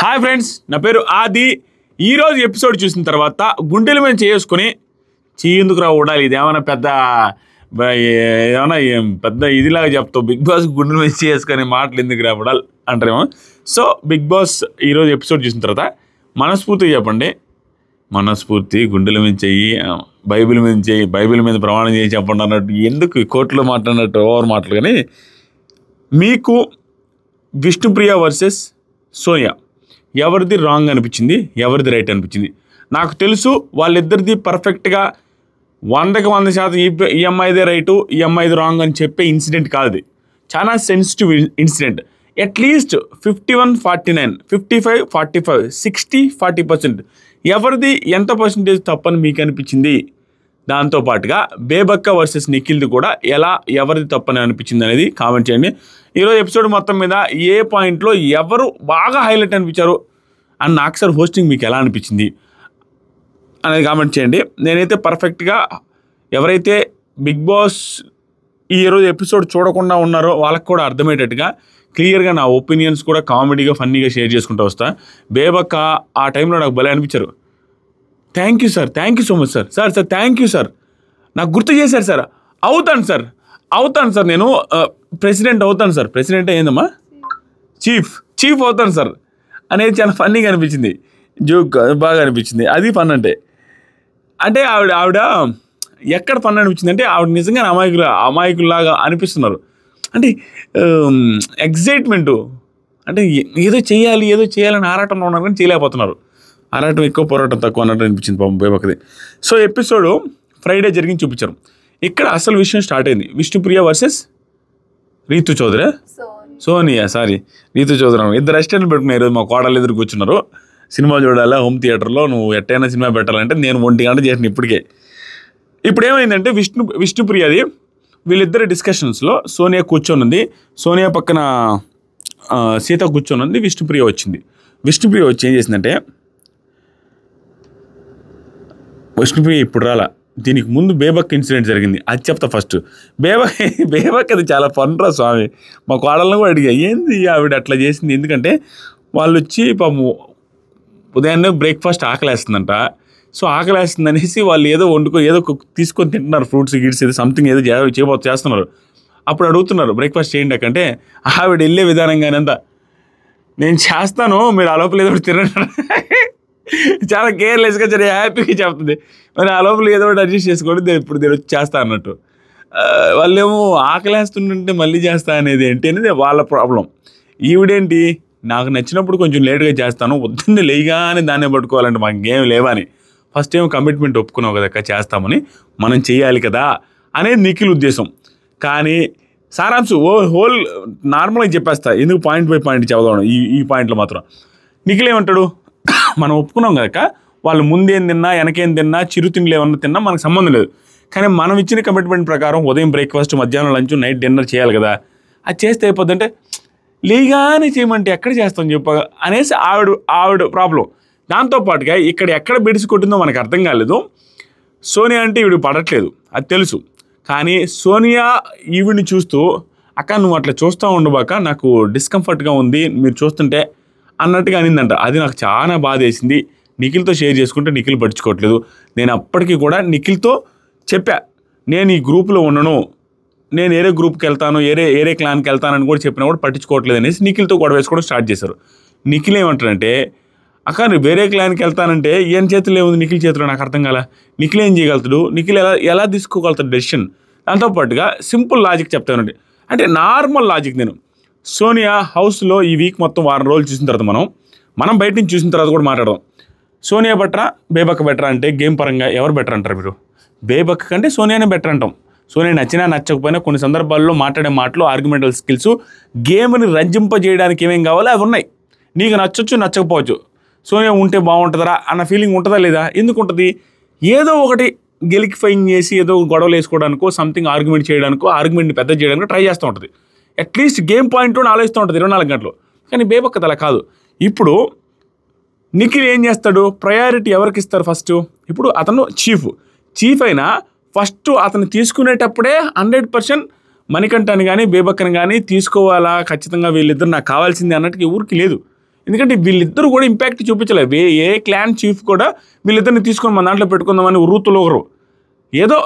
Hi friends, నా పేరు ఆది. ఈరోజు ఎపిసోడ్ చూసిన తర్వాత గుండెల మీద చేసుకుని ఎందుకు రా ఉండాలి, ఇదేమన్నా పెద్ద ఇదిలాగా చెప్తావు, బిగ్ బాస్ గుండెల మీద చేసుకునే మాటలు ఎందుకు రావడాలి అంటారేమో. సో బిగ్ బాస్ ఈరోజు ఎపిసోడ్ చూసిన తర్వాత మనస్ఫూర్తిగా చెప్పండి, మనస్ఫూర్తి గుండెల మీద చెయ్యి, బైబిల్ మీద చెయ్యి, బైబిల్ మీద ప్రమాణం చేసి చెప్పండి అన్నట్టు ఎందుకు కోర్టులో మాట్లాడినట్టు ఓవర్ మాటలు. కానీ మీకు విష్ణుప్రియ వర్సెస్ సోనియా ఎవరిది రాంగ్ అనిపించింది, ఎవరిది రైట్ అనిపించింది? నాకు తెలుసు వాళ్ళిద్దరిది పర్ఫెక్ట్గా 100% ఈ అమ్మాయిదే రైటు, ఈ అమ్మాయిది రాంగ్ అని చెప్పే ఇన్సిడెంట్ కాదు. చాలా సెన్సిటివ్ ఇన్సిడెంట్. అట్లీస్ట్ 51-49, 55-45, 60-40% ఎవరిది ఎంత పర్సంటేజ్ తప్పని మీకు అనిపించింది? దాంతోపాటుగా బేబక్క వర్సెస్ నిఖిల్ది కూడా ఎవరిది తప్పని అనిపించింది అనేది కామెంట్ చేయండి. ఈరోజు ఎపిసోడ్ మొత్తం మీద ఏ పాయింట్లో ఎవరు బాగా హైలైట్ అనిపించారు అండ్ నాకు సార్ హోస్టింగ్ మీకు ఎలా అనిపించింది అనేది కామెంట్ చేయండి. నేనైతే పర్ఫెక్ట్గా ఎవరైతే బిగ్ బాస్ ఈరోజు ఎపిసోడ్ చూడకుండా ఉన్నారో వాళ్ళకి కూడా అర్థమయ్యేటట్టుగా క్లియర్గా నా ఒపీనియన్స్ కూడా కామెడీగా ఫన్నీగా షేర్ చేసుకుంటూ వస్తా. బేబక్క ఆ టైంలో నాకు భలే అనిపించారు. Thank you sir, thank you so much sir, sir thank you sir, నాకు గుర్తు చేశారు సార్, అవుతాను సార్, నేను ప్రెసిడెంట్ అవుతాను సార్, ప్రెసిడెంట్ ఏందమ్మా, చీఫ్ అవుతాను సార్ అనేది చాలా ఫన్నీగా అనిపించింది, జోక్ బాగా అనిపించింది. అది ఫన్ అంటే ఆవిడ ఎక్కడ ఫన్ అనిపించింది అంటే ఆవిడ నిజంగా అమాయకుల్లాగా అనిపిస్తున్నారు. అంటే ఎగ్జైట్మెంటు, అంటే ఏదో చేయాలని ఆరాటంలో ఉన్నారు కానీ చేయలేకపోతున్నారు. ఆరాటం ఎక్కువ, పోరాటం తక్కువ అన్నట్టు అనిపించింది పాపం బేబక్కది. సో ఎపిసోడ్ ఫ్రైడే జరిగింది చూపించారు. ఇక్కడ అసలు విషయం స్టార్ట్ అయింది. విష్ణుప్రియ వర్సెస్ రీతు చౌదరి, రీతు చౌదరి ఇద్దరు రెస్టారెంట్ పెట్టుకున్నారు. ఈరోజు మా కోడలు ఎదురు కూర్చున్నారు. సినిమా చూడాలా హోమ్ థియేటర్లో, నువ్వు ఎట్టైనా సినిమా పెట్టాలంటే నేను 1 గంట చేసిన ఇప్పటికే. ఇప్పుడు ఏమైందంటే విష్ణుప్రియది వీళ్ళిద్దరి డిస్కషన్స్లో సోనియా కూర్చొని ఉంది, సోనియా పక్కన సీత కూర్చొని ఉంది, విష్ణుప్రియ వచ్చి ఏం చేసిందంటే, విష్ణుప్రియ ఇప్పుడు రాలా, దీనికి ముందు బేబక్ ఇన్సిడెంట్ జరిగింది, అది చెప్తా ఫస్ట్. బేబక్ అది చాలా ఫన్రా స్వామి. మా కోడలను కూడా అడిగా ఏంది ఆవిడ అట్లా చేసింది, ఎందుకంటే వాళ్ళు వచ్చి పాపం ఉదయాన్నే బ్రేక్ఫాస్ట్ ఆకలేస్తుందంట. సో ఆకలేస్తుంది అనేసి వాళ్ళు ఏదో తీసుకొని తింటున్నారు, ఫ్రూట్స్ గిడ్స్ ఏదో సంథింగ్ ఏదో చేస్తున్నారు. అప్పుడు అడుగుతున్నారు బ్రేక్ఫాస్ట్ చేయండి అంటే ఆవిడ వెళ్ళే విధానంగానంతా నేను చేస్తాను, మీరు ఆ లోపల ఏదో తినడం చాలా కేర్లెస్గా చాలా హ్యాపీగా చెప్తుంది. మరి ఆ లోపల ఏదో ఒకటి అడ్జస్ట్ చేసుకోండి, ఇప్పుడు నేను వచ్చి చేస్తా అన్నట్టు. వాళ్ళేమో ఆకలేస్తుంటే మళ్ళీ చేస్తా అనేది ఏంటి అనేది వాళ్ళ ప్రాబ్లం. ఈవిడేంటి, నాకు నచ్చినప్పుడు కొంచెం లేట్గా చేస్తాను, వద్దున్నే లేయగానే దాన్నే పట్టుకోవాలంటే మాకు ఇంకేం లేవని ఫస్ట్ ఏమో కమిట్మెంట్ ఒప్పుకున్నావు కదా చేస్తామని, మనం చేయాలి కదా అనేది నిఖిల్ ఉద్దేశం. కానీ సారాంశం హోల్ నార్మల్గా చెప్పేస్తా, ఎందుకు పాయింట్ బై పాయింట్ చదవడం. ఈ పాయింట్లో మాత్రం నిఖిల్ ఏమంటాడు, మనం ఒప్పుకున్నాం కనుక వాళ్ళు ముందేం తిన్నా వెనకేం తిన్నా చిరుతిండ్లు ఏమన్నా తిన్నా మనకు సంబంధం లేదు, కానీ మనం ఇచ్చిన కమిట్మెంట్ ప్రకారం ఉదయం బ్రేక్ఫాస్ట్, మధ్యాహ్నం లంచ్, నైట్ డిన్నర్ చేయాలి కదా, అది చేస్తే అయిపోద్దంటే లేగానే చేయమంటే ఎక్కడ చేస్తాం చెప్ప అనేసి ఆవిడ ప్రాబ్లం. దాంతోపాటుగా ఎక్కడ బెడిసి కొట్టిందో మనకు అర్థం కాలేదు. సోనియా అంటే ఈవిడ పడట్లేదు అది తెలుసు, కానీ సోనియా ఈవిడిని చూస్తూ అక్క నువ్వు అట్లా చూస్తూ ఉండబాక, నాకు డిస్కంఫర్ట్గా ఉంది మీరు చూస్తుంటే అన్నట్టుగా అనిందంట. అది నాకు చాలా బాధ వేసింది. నిఖిల్తో షేర్ చేసుకుంటే నిఖిల్ పట్టించుకోవట్లేదు. నేను అప్పటికి కూడా నిఖిల్తో చెప్పా, నేను ఈ గ్రూప్లో ఉండను, నేను ఏరే గ్రూప్కి వెళ్తాను, ఏరే క్లాన్కి వెళ్తానని కూడా చెప్పినా కూడా పట్టించుకోవట్లేదు అనేసి నిఖిల్తో గొడవ వేసుకోవడం స్టార్ట్ చేశారు. నిఖిల్ ఏమంటారంటే, అక్క నువ్వు వేరే క్లాన్కి వెళ్తానంటే ఏం చేతులు ఏముంది నిఖిల్ చేతిలో, నాకు అర్థం కాల. నిఖిల్ ఏం చేయగలుగుతాడు, నిఖిల్ ఎలా తీసుకోగలుగుతాడు డెసిషన్. దాంతోపాటుగా సింపుల్ లాజిక్ చెప్తానండి, అంటే నార్మల్ లాజిక్. నేను సోనియా హౌస్లో ఈ వీక్ మొత్తం వారం రోజులు చూసిన తర్వాత మనం బయట నుంచి చూసిన తర్వాత కూడా మాట్లాడదాం. సోనియా బెటరా బేబక్క బెటరా అంటే గేమ్ పరంగా ఎవరు బెటర్ అంటారు మీరు? బేబక్క కంటే సోనియానే బెటర్ అంటాం. సోనియా నచ్చినా నచ్చకపోయినా కొన్ని సందర్భాల్లో మాట్లాడే మాటలు, ఆర్గ్యుమెంటల్ స్కిల్స్, గేమ్ని రంజింపజేయడానికి ఏమేం కావాలో అవి ఉన్నాయి. నీకు నచ్చొచ్చు నచ్చకపోవచ్చు, సోనియా ఉంటే బాగుంటుందా అన్న ఫీలింగ్ ఉంటుందా లేదా? ఎందుకు ఉంటుంది? ఏదో ఒకటి గెలికిఫైయింగ్ చేసి ఏదో గొడవలు వేసుకోవడానికో, సంథింగ్ ఆర్గ్యుమెంట్ చేయడానికో, ఆర్గ్యుమెంట్ని పెద్ద చేయడానికో ట్రై చేస్తూ ఉంటుంది. అట్లీస్ట్ గేమ్ పాయింట్తో ఆలోచిస్తూ ఉంటుంది 24 గంటలు. కానీ బేబక్కది అలా కాదు. ఇప్పుడు నిఖిల్ ఏం చేస్తాడు, ప్రయారిటీ ఎవరికి ఇస్తారు ఫస్ట్? ఇప్పుడు అతను చీఫ్ అయినా ఫస్ట్ అతను తీసుకునేటప్పుడే 100% మణికంఠని కానీ బేబక్కని కానీ తీసుకోవాలా, ఖచ్చితంగా వీళ్ళిద్దరు నాకు కావాల్సింది అన్నట్టుగా ఊరికి లేదు. ఎందుకంటే వీళ్ళిద్దరూ కూడా ఇంపాక్ట్ చూపించలేదు. ఏ క్లాన్ చీఫ్ కూడా వీళ్ళిద్దరిని తీసుకొని మన దాంట్లో పెట్టుకుందామని రూతులు ఒకరు ఏదో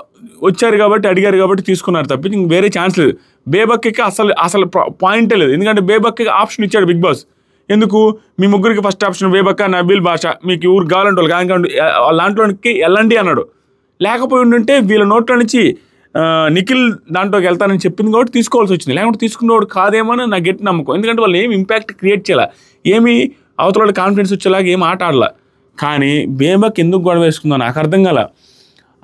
వచ్చారు కాబట్టి అడిగారు కాబట్టి తీసుకున్నారు తప్పించి ఇంక వేరే ఛాన్స్ లేదు. బేబక్కి అసలు పాయింటే లేదు. ఎందుకంటే బేబక్కి ఆప్షన్ ఇచ్చాడు బిగ్ బాస్. ఎందుకు మీ ముగ్గురికి ఫస్ట్ ఆప్షన్ బేబక్క, నబీల్, బాషా, మీకు ఊరు కావాలంటే వాళ్ళు కానివ్వండి దాంట్లోకి వెళ్ళండి అన్నాడు. లేకపోయి ఉండుంటే వీళ్ళ నోట్లో నుంచి నిఖిల్ దాంట్లోకి వెళ్తానని చెప్పింది కాబట్టి తీసుకోవాల్సి వచ్చింది. లేకుంటే తీసుకునేవాడు కాదేమో అని నాకు గట్టి నమ్మకం. ఎందుకంటే వాళ్ళు ఏమి ఇంపాక్ట్ క్రియేట్ చేయాల, ఏమి అవతల వాళ్ళు కాన్ఫిడెన్స్ వచ్చేలాగా ఏం ఆట ఆడలా. కానీ బేబక్ ఎందుకు గొడవ వేసుకుందో నాకు అర్థం కాల.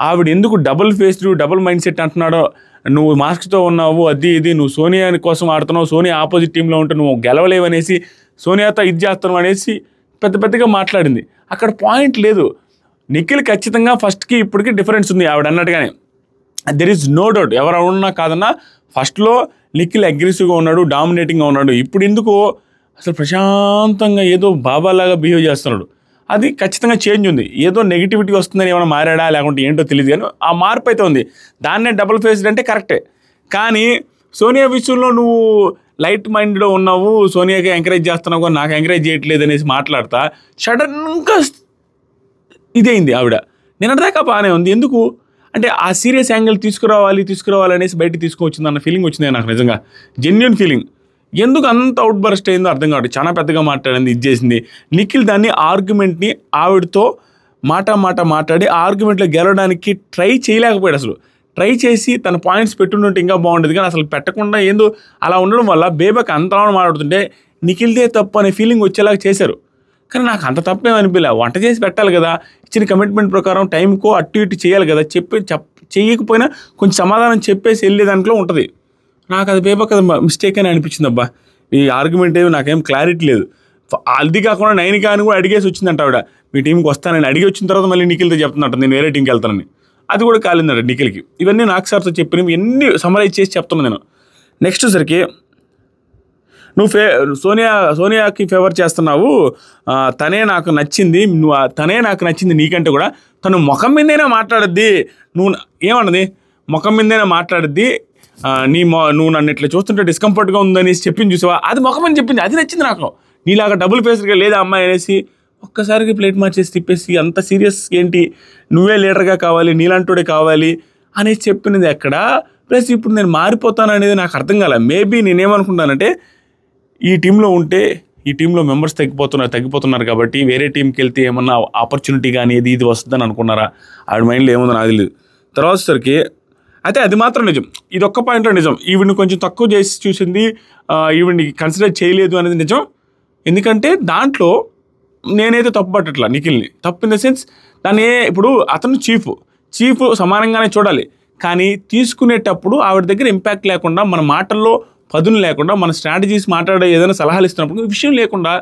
ఆవిడ ఎందుకు double faced double mindset అంటున్నాడో, నువ్వు మాస్క్తో ఉన్నావు అది ఇది, నువ్వు సోనియా కోసం ఆడుతున్నావు, సోనియా ఆపోజిట్ టీంలో ఉంటే నువ్వు గెలవలేవనేసి సోనియాతో ఇది చేస్తున్నావు అనేసి పెద్దగా మాట్లాడింది. అక్కడ పాయింట్ లేదు. నిఖిల్ ఖచ్చితంగా ఫస్ట్కి ఇప్పటికి డిఫరెన్స్ ఉంది ఆవిడ అన్నట్టుగానే. There is no doubt. ఎవరు ఉన్నా కాదన్నా ఫస్ట్లో నిఖిల్ అగ్రెసివ్గా ఉన్నాడు, డామినేటింగ్గా ఉన్నాడు. ఇప్పుడు ఎందుకో అసలు ప్రశాంతంగా ఏదో బాబాలాగా బిహేవ్ చేస్తున్నాడు. అది ఖచ్చితంగా చేంజ్ ఉంది. ఏదో నెగిటివిటీ వస్తుందని ఏమైనా మారాడా లేకుంటే ఏంటో తెలియదు, కానీ ఆ మార్పు అయితే ఉంది. దాన్నే డబుల్ ఫేస్డ్ అంటే కరెక్టే. కానీ సోనియా విషయంలో నువ్వు లైట్ మైండ్లో ఉన్నావు, సోనియాకి ఎంకరేజ్ చేస్తున్నావు, నాకు ఎంకరేజ్ చేయట్లేదు అనేసి మాట్లాడతా సడన్గా ఇదేంది ఆవిడ. నిన్నటిదాకా బాగానే ఉంది. ఎందుకు అంటే ఆ సీరియస్ యాంగిల్ తీసుకురావాలనేసి బయట తీసుకువచ్చింది అన్న ఫీలింగ్ వచ్చింది నాకు, నిజంగా జెన్యూన్ ఫీలింగ్. ఎందుకు అంత అవుట్ బర్స్ట్ అయిందో అర్థం కావట్లేదు. చాలా పెద్దగా మాట్లాడింది, ఇది చేసింది. నిఖిల్ దాన్ని ఆర్గ్యుమెంట్ని ఆవిడతో మాట్లాడి ఆర్గ్యుమెంట్లో గెలవడానికి ట్రై చేయలేకపోయాడు. అసలు ట్రై చేసి తన పాయింట్స్ పెట్టుంటే ఇంకా బాగుండేది, కానీ అసలు పెట్టకుండా ఏందో అలా ఉండడం వల్ల బేబక్ అంతలా మాట్లాడుతుంటే నిఖిల్దే తప్పు అనే ఫీలింగ్ వచ్చేలాగా చేశారు. కానీ నాకు అంత తప్పేమనిపించలే. వంట చేసి పెట్టాలి కదా, ఇచ్చిన కమిట్మెంట్ ప్రకారం టైంకో అటు ఇటు చేయాలి కదా, చేయకపోయినా కొంచెం సమాధానం చెప్పేసి వెళ్ళే దాంట్లో ఉంటుంది. నాకు అది బేబక్ అది మిస్టేక్ అని అనిపించింది. అబ్బా ఈ ఆర్గ్యుమెంట్ ఏమి నాకేం క్లారిటీ లేదు. అది కాకుండా నైనికా అని కూడా అడిగేసి వచ్చిందంట ఆవిడ, మీ టీంకి వస్తానని అడిగి వచ్చిన తర్వాత మళ్ళీ నిఖిల్తో చెప్తున్నట్టు నేను వేరే టీంకి వెళ్తానని. అది కూడా కాలిందంట నిఖిల్కి. ఇవన్నీ నాకు సార్తో చెప్పినవి ఎన్ని సమరైజ్ చేసి చెప్తున్నాను నేను. నెక్స్ట్ సరికి నువ్వు సోనియాకి ఫేవర్ చేస్తున్నావు, తనే నాకు నచ్చింది, తనే నాకు నచ్చింది నీకంటే కూడా, తను ముఖం మీదైనా మాట్లాడద్ది, నువ్వు ఏమన్నది ముఖం మీదైనా మాట్లాడద్ది, నువ్వు నన్ను ఇట్లా చూస్తుంటే డిస్కంఫర్ట్గా ఉందని చెప్పింది చూసావా, అది ముఖం అని చెప్పింది, అది నచ్చింది నాకు. నీలాగా డబుల్ ఫేస్డ్గా లేదా అమ్మాయి అనేసి ఒక్కసారికి ప్లేట్ మార్చేసి తిప్పేసి అంత సీరియస్ ఏంటి, నువ్వే లీడర్గా కావాలి, నీలాంటోడే కావాలి అనేసి చెప్పినది ఎక్కడ. ప్లస్ ఇప్పుడు నేను మారిపోతాను అనేది నాకు అర్థం కాలే. మేబీ నేనేమనుకుంటానంటే ఈ టీంలో ఉంటే ఈ టీంలో మెంబర్స్ తగ్గిపోతున్నారు కాబట్టి వేరే టీంకి వెళ్తే ఏమన్నా ఆపర్చునిటీ కానీ ఇది వస్తుందని అనుకున్నారా, ఆవిడ మైండ్లో ఏముందో నాకు తెలియదు. తర్వాత సరికి అయితే అది మాత్రం నిజం, ఇది ఒక్క పాయింట్లో నిజం. ఈవిడ్ని కొంచెం తక్కువ చేసి చూసింది, ఈవిడ్ని కన్సిడర్ చేయలేదు అనేది నిజం. ఎందుకంటే దాంట్లో నేనైతే తప్పు పట్టట్లా నిఖిల్ని. తప్పు ఇన్ ద సెన్స్ దాన్ని ఇప్పుడు అతను చీఫ్ సమానంగానే చూడాలి, కానీ తీసుకునేటప్పుడు ఆవిడ దగ్గర ఇంపాక్ట్ లేకుండా, మన మాటల్లో పదును లేకుండా, మన స్ట్రాటజీస్ మాట్లాడే ఏదైనా సలహాలు ఇస్తున్నప్పుడు విషయం లేకుండా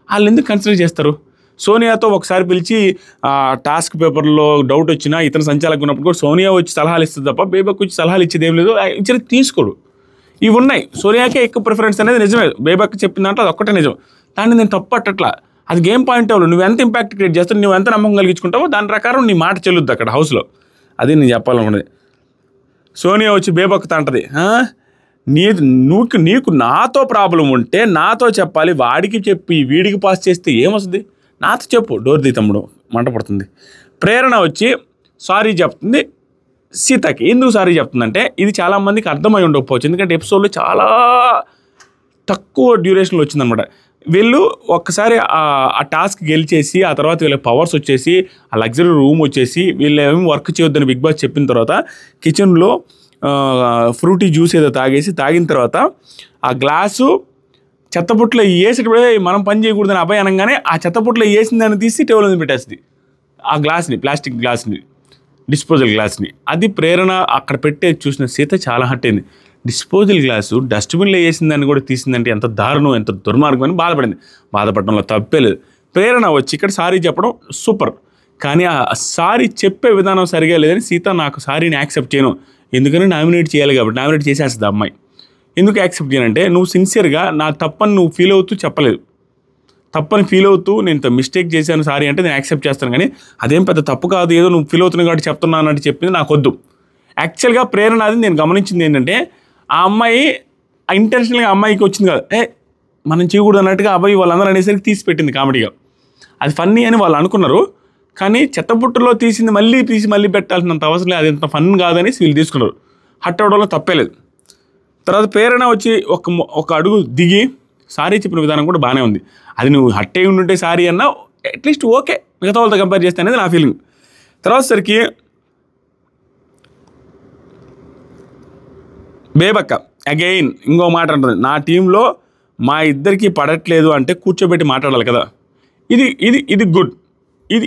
వాళ్ళు ఎందుకు కన్సిడర్ చేస్తారు? సోనియాతో ఒకసారి పిలిచి టాస్క్ పేపర్లో డౌట్ వచ్చినా ఇతను సంచాలకులు ఉన్నప్పుడు కూడా సోనియా వచ్చి సలహాలు ఇస్తుంది తప్ప బేబక్ వచ్చి సలహాలు ఇచ్చేది ఏం లేదు, ఇచ్చిన తీసుకోడు. ఇవి ఉన్నాయి. సోనియాకే ఎక్కువ ప్రిఫరెన్స్ అనేది నిజమే, బేబక్ చెప్పిన దాంట్లో అది ఒక్కటే నిజం. దాన్ని నేను తప్పు పట్టట్లా. అది గేమ్ పాయింట్ అవ్వదు. నువ్వు ఎంత ఇంపాక్ట్ క్రియేట్ చేస్తావు, నువ్వు ఎంత నమ్మకం కలిగించుకుంటావో దాని ప్రకారం నీ మాట చెల్లుద్ది అక్కడ హౌస్లో. అది నేను చెప్పాలనుకున్నది. సోనియా వచ్చి బేబక్తో అంటది, నీకు నాతో ప్రాబ్లం ఉంటే నాతో చెప్పాలి, వాడికి చెప్పి వీడికి పాస్ చేస్తే ఏమొస్తుంది, నాతో చెప్పు, డోర్ ది తమ్ముడు మంట పడుతుంది. ప్రేరణ వచ్చి సారీ చెప్తుంది సీతకి. ఎందుకు సారీ చెప్తుందంటే ఇది చాలామందికి అర్థమై ఉండకపోవచ్చు, ఎందుకంటే ఎపిసోడ్లో చాలా తక్కువ డ్యూరేషన్లో వచ్చిందనమాట. వీళ్ళు ఒక్కసారి ఆ టాస్క్ గెలిచేసి ఆ తర్వాత వీళ్ళకి పవర్స్ వచ్చేసి ఆ లగ్జరీ రూమ్ వచ్చేసి వీళ్ళు ఏమేమి వర్క్ చేయొద్దని బిగ్ బాస్ చెప్పిన తర్వాత కిచెన్లో ఫ్రూటీ జ్యూస్ ఏదో తాగిన తర్వాత ఆ గ్లాసు చెత్తపుట్లో వేసేటప్పుడే మనం పని చేయకూడదని అబ్బాయి అనగానే ఆ చెత్తపుట్లో వేసిన దాన్ని తీసి టేబుల్ మీద పెట్టేస్తుంది ఆ గ్లాస్ని, ప్లాస్టిక్ గ్లాస్ని, డిస్పోజల్ గ్లాస్ని. అది ప్రేరణ అక్కడ పెట్టే చూసిన సీత చాలా హట్ అయింది. డిస్పోజల్ గ్లాసు డస్ట్బిన్లో వేసిన దాన్ని కూడా తీసిందంటే ఎంత దారుణం, ఎంత దుర్మార్గం అని బాధపడడంలో తప్పే లేదు. ప్రేరణ వచ్చి ఇక్కడ సారీ చెప్పడం సూపర్, కానీ ఆ సారీ చెప్పే విధానం సరిగా లేదని సీత నాకు సారీని యాక్సెప్ట్ చేయను, ఎందుకని నామినేట్ చేయాలి కాబట్టి నామినేట్ చేసేస్తుంది ఆ అమ్మాయి. ఎందుకు యాక్సెప్ట్ చేయనంటే నువ్వు సిన్సియర్గా నా తప్పని నువ్వు ఫీల్ అవుతూ చెప్పలేదు, తప్పని ఫీల్ అవుతూ నేను మిస్టేక్ చేశాను సారీ అంటే నేను యాక్సెప్ట్ చేస్తాను, కానీ అదేం పెద్ద తప్పు కాదు, ఏదో నువ్వు ఫీల్ అవుతున్నావు కాబట్టి చెప్తున్నాను అంటే చెప్పింది నాకు వద్దు. యాక్చువల్గా ప్రేరణ అది నేను గమనించింది ఏంటంటే ఆ అమ్మాయి ఇంటెన్షనల్గా అమ్మాయికి వచ్చింది కాదు, మనం చేయకూడదు అన్నట్టుగా అబ్బాయి వాళ్ళందరూ అనేసరికి తీసి పెట్టింది కామెడీగా. అది ఫన్నీ అని వాళ్ళు అనుకున్నారు, కానీ చెత్తబుట్టలో తీసింది మళ్ళీ పెట్టాల్సినంత అవసరం లేదు, అది ఇంత ఫన్ కాదని వీళ్ళు తీసుకున్నారు. హట్ అవడంలో తప్పేలేదు. తర్వాత ప్రేరణ వచ్చి ఒక అడుగు దిగి సారీ చెప్పిన విధానం కూడా బాగానే ఉంది. అది నువ్వు హట్ అయి ఉంటుంటే సారీ అన్నా అట్లీస్ట్ ఓకే, మిగతా వాళ్ళతో కంపేర్ చేస్తే అనేది నా ఫీలింగ్. తర్వాత సరికి బేబక్క అగైన్ ఇంకో మాట అంటుంది, నా టీంలో మా ఇద్దరికి పడట్లేదు అంటే కూర్చోబెట్టి మాట్లాడాలి కదా. ఇది గుడ్.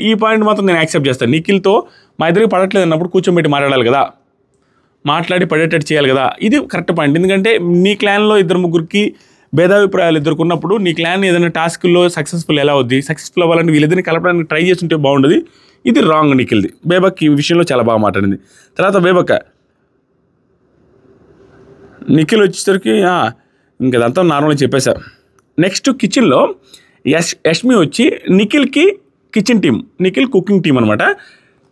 ఈ పాయింట్ మాత్రం నేను యాక్సెప్ట్ చేస్తాను. నిఖిల్తో మా ఇద్దరికి పడట్లేదు అన్నప్పుడు కూర్చోబెట్టి మాట్లాడాలి కదా, మాట్లాడి పడేటట్టు చేయాలి కదా. ఇది కరెక్ట్ పాయింట్. ఎందుకంటే నీ క్లాన్లో 2-3కి భేదాభిప్రాయాలు ఉన్నప్పుడు నీ క్లాన్ ఏదైనా టాస్క్లో సక్సెస్ఫుల్ ఎలా అవుద్ది, సక్సెస్ఫుల్ అవ్వాలంటే వీళ్ళిద్దరిని కలపడానికి ట్రై చేస్తుంటే బాగుండదు. ఇది రాంగ్ నిఖిల్ది. బేబక్ ఈ విషయంలో చాలా బాగా మాట్లాడింది. తర్వాత బేబక్క నిఖిల్ వచ్చేసరికి ఇంకా అదంతా నార్మల్గా చెప్పేశా. నెక్స్ట్ కిచెన్లో యష్మి వచ్చి నిఖిల్కి kitchen team, Nikhil cooking team అనమాట.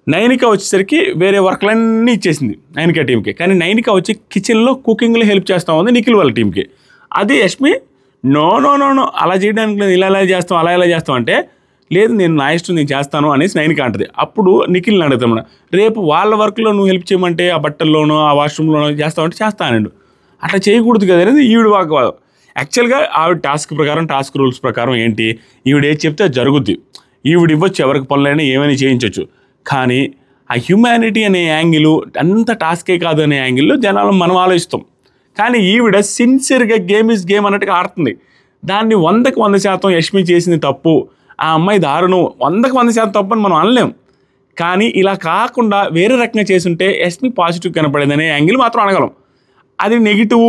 నైనిక వచ్చేసరికి వేరే వర్క్లన్నీ ఇచ్చేసింది నైనిక టీంకి, కానీ నైనిక వచ్చి కిచెన్లో కుకింగ్లో హెల్ప్ చేస్తూ ఉంది నిఖిల్ వాళ్ళ టీంకి. అది యష్మి నో అలా చేయడానికి లేదు, ఇలా చేస్తాం అలా చేస్తాం అంటే, లేదు నేను నా ఇష్టం నేను చేస్తాను అనేసి నైనిక అంటది. అప్పుడు నిఖిల్ని అడుగుతామన్నా, రేపు వాళ్ళ వర్క్లో నువ్వు హెల్ప్ చేయమంటే ఆ బట్టల్లోనో ఆ వాష్రూమ్లోనో చేస్తామంటే చేస్తానండు, అట్లా చేయకూడదు కదా అనేది ఈవిడ వాగ్వాదం. యాక్చువల్గా ఆవిడ టాస్క్ రూల్స్ ప్రకారం ఏంటి, ఈవిడ ఏది చెప్తే అది జరుగుద్ది. ఈవిడ ఇవ్వచ్చు ఎవరికి పనులైనా ఏమైనా చేయించవచ్చు. కానీ ఆ హ్యూమానిటీ అనే యాంగిల్ అంత టాస్కే కాదు అనే యాంగిల్లో జనాలు మనం ఆలోచిస్తాం. కానీ ఈవిడ సిన్సియర్గా గేమ్ ఈజ్ గేమ్ అన్నట్టుగా ఆడుతుంది. దాన్ని 100కి 100% యష్మి చేసింది తప్పు, ఆ అమ్మాయి దారుణం, 100కి 100% తప్పు అని మనం అనలేం. కానీ ఇలా కాకుండా వేరే రకంగా చేసుంటే యష్మి పాజిటివ్ కనపడేదనే యాంగిల్ మాత్రం అనగలం. అది నెగిటివ్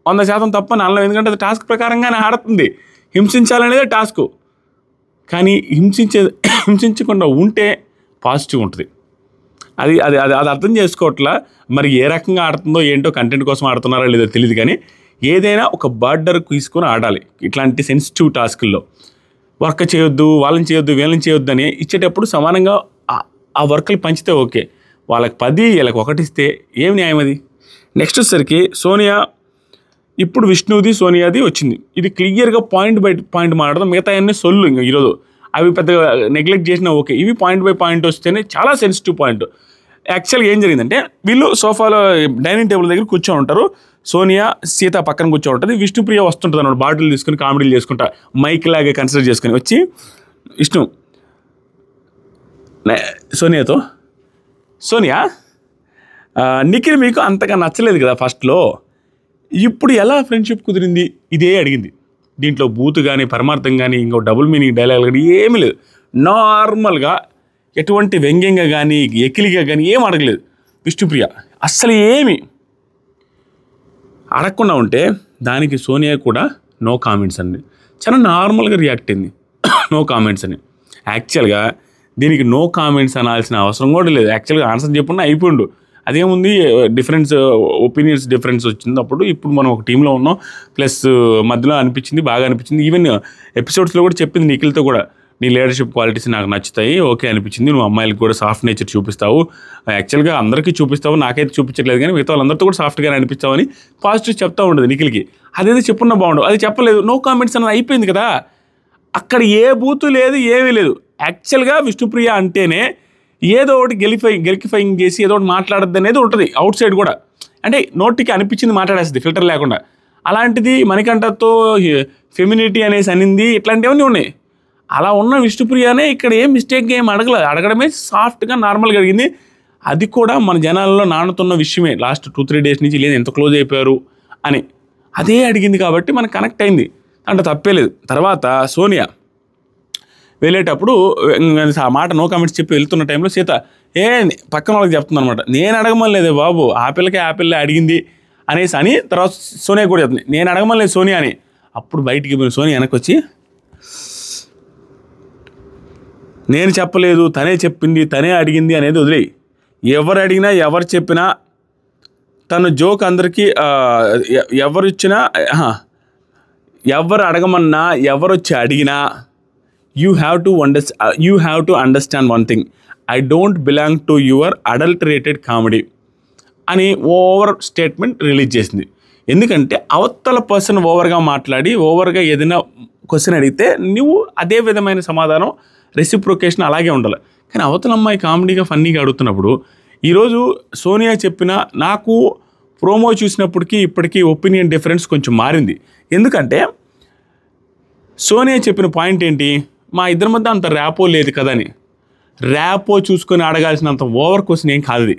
100% తప్పు అని అనలేం, ఎందుకంటే అది టాస్క్ ప్రకారంగానే ఆడుతుంది. హింసించాలనేదే టాస్క్. కానీ హింసించకుండా ఉంటే పాజిటివ్ ఉంటుంది. అది అది అది అది అర్థం చేసుకోవట్లా. మరి ఏ రకంగా ఆడుతుందో ఏంటో, కంటెంట్ కోసం ఆడుతున్నారో లేదో తెలియదు. కానీ ఏదైనా ఒక బార్డర్ తీసుకొని ఆడాలి. ఇట్లాంటి సెన్సిటివ్ టాస్కుల్లో వర్క్ చేయొద్దు, వాళ్ళని చేయొద్దు, వీళ్ళని చేయొద్దు అని ఇచ్చేటప్పుడు సమానంగా ఆ వర్క్లు పంచితే ఓకే. వాళ్ళకి 10 వీళ్ళకి 1 ఇస్తే ఏం న్యాయం అది? నెక్స్ట్ వచ్చేసరికి సోనియా, ఇప్పుడు విష్ణుది సోనియాది వచ్చింది. ఇది క్లియర్గా పాయింట్ బై పాయింట్ మాట్లాడదాం. మిగతా అన్నీ సొల్లు ఇంకా ఈరోజు అవి పెద్దగా నెగ్లెక్ట్ చేసినా ఓకే. ఇవి పాయింట్ బై పాయింట్ వస్తేనే చాలా సెన్సిటివ్ పాయింట్. యాక్చువల్గా ఏం జరిగిందంటే, వీళ్ళు సోఫాలో డైనింగ్ టేబుల్ దగ్గర కూర్చొని ఉంటారు. సోనియా సీత పక్కన కూర్చో ఉంటుంది. విష్ణుప్రియ వస్తుంటుంది అన్నమాట, బాటిల్ తీసుకుని కామెడీలు చేసుకుంటా మైక్ లాగా కన్సిడర్ చేసుకుని వచ్చి విష్ణు సోనియాతో, సోనియా నిఖిల్ మీకు అంతగా నచ్చలేదు కదా ఫస్ట్లో, ఇప్పుడు ఎలా ఫ్రెండ్షిప్ కుదిరింది ఇదే అడిగింది. దీంట్లో బూత్ కానీ పరమార్థం కానీ ఇంకో డబుల్ మీనింగ్ డైలాగ్ కానీ ఏమీ లేదు. నార్మల్గా ఎటువంటి వ్యంగ్యంగా కానీ ఎకిలిగా కానీ ఏం అడగలేదు విష్ణుప్రియ. అస్సలు ఏమి అడగకుండా ఉంటే దానికి సోనియా కూడా నో కామెంట్స్ అండి, చాలా నార్మల్గా రియాక్ట్ అయింది నో కామెంట్స్ అని. యాక్చువల్గా దీనికి నో కామెంట్స్ అనాల్సిన అవసరం కూడా లేదు. యాక్చువల్గా ఆన్సర్ చెప్పున్నా అయిపోయిండు. అదేముంది, ఒపీనియన్స్ డిఫరెన్స్ వచ్చినప్పుడు ఇప్పుడు మనం ఒక టీంలో ఉన్నాం, ప్లస్ మధ్యలో అనిపించింది, బాగా అనిపించింది. ఈవెన్ ఎపిసోడ్స్లో కూడా చెప్పింది నిఖిల్తో కూడా, నీ లీడర్షిప్ క్వాలిటీస్ నాకు నచ్చుతాయి, ఓకే అనిపించింది, నువ్వు అమ్మాయిలకు కూడా సాఫ్ట్ నేచర్ చూపిస్తావు, యాక్చువల్గా అందరికీ చూపిస్తావు, నాకైతే చూపించట్లేదు కానీ మిగతా వాళ్ళందరితో కూడా సాఫ్ట్గానే అనిపిస్తావు అని పాజిటివ్ చెప్తా ఉండదు నిఖిల్కి. అదేదో చెప్పున్నా బాగుండవు, అది చెప్పలేదు. నో కామెంట్స్ అన్నది అయిపోయింది కదా, అక్కడ ఏ బూతు లేదు, ఏమీ లేదు. యాక్చువల్గా విష్ణుప్రియ అంటేనే ఏదో ఒకటి గెలికిఫైయింగ్ చేసి ఏదో ఒకటి మాట్లాడద్దు అనేది ఉంటుంది అవుట్ సైడ్ కూడా. అంటే నోటికి అనిపించింది మాట్లాడేస్తుంది ఫిల్టర్ లేకుండా. అలాంటిది మణికంఠతో ఫెమినిటీ అనేసి అనింది, ఇట్లాంటివన్నీ ఉన్నాయి. అలా ఉన్న విష్ణుప్రియనే ఇక్కడ ఏం మిస్టేక్ ఏం అడగలేదు, అడగడమే సాఫ్ట్గా నార్మల్గా అడిగింది. అది కూడా మన జనాల్లో నానుతున్న విషయమే, లాస్ట్ 2-3 డేస్ నుంచి లేదు ఎంత క్లోజ్ అయిపోయారు అని అదే అడిగింది కాబట్టి మనకు కనెక్ట్ అయింది, అంటే తప్పేలేదు. తర్వాత సోనియా వెళ్ళేటప్పుడు ఆ మాట నో కామెంట్స్ చెప్పి వెళ్తున్న టైంలో సీత పక్కన వాళ్ళకి చెప్తుంది అనమాట, నేను అడగమలేదే బాబు, ఆ పిల్లే అడిగింది అనేసి అని. తర్వాత సోనియా కూడా చెప్తుంది, నేను అడగమలేదు సోనియా అని. అప్పుడు బయటికి పోయిన సోనియా వెనక్కి వచ్చి, నేను చెప్పలేదు, తనే చెప్పింది, తనే అడిగింది అనేది వదిలేయి. ఎవరు అడిగినా ఎవరు చెప్పినా తను జోక్ అందరికీ ఎవరు ఇచ్చినా, ఎవరు అడగమన్నా ఎవరు వచ్చి అడిగినా you have to understand one thing, I don't belong to your adulterated comedy అని ఓవర్ స్టేట్మెంట్ రిలీజ్ చేసింది. ఎందుకంటే అవతల పర్సన్ ఓవర్గా మాట్లాడి ఓవర్గా ఏదైనా క్వశ్చన్ అడిగితే నువ్వు అదే విధమైన సమాధానం రెసిప్రొకేషన్ అలాగే ఉండాలి. కానీ అవతల అమ్మాయి కామెడీగా ఫన్నీగా అడుగుతున్నప్పుడు ఈరోజు సోనియా చెప్పిన నాకు ప్రోమో చూసినప్పటికీ ఇప్పటికీ ఒపీనియన్ డిఫరెన్స్ కొంచెం మారింది. ఎందుకంటే సోనియా చెప్పిన పాయింట్ ఏంటి, మా ఇద్దరి మధ్య అంత ర్యాపో లేదు కదా అని. ర్యాపో చూసుకొని అడగాల్సినంత ఓవర్ క్వశ్చన్ ఏం కాదు అది.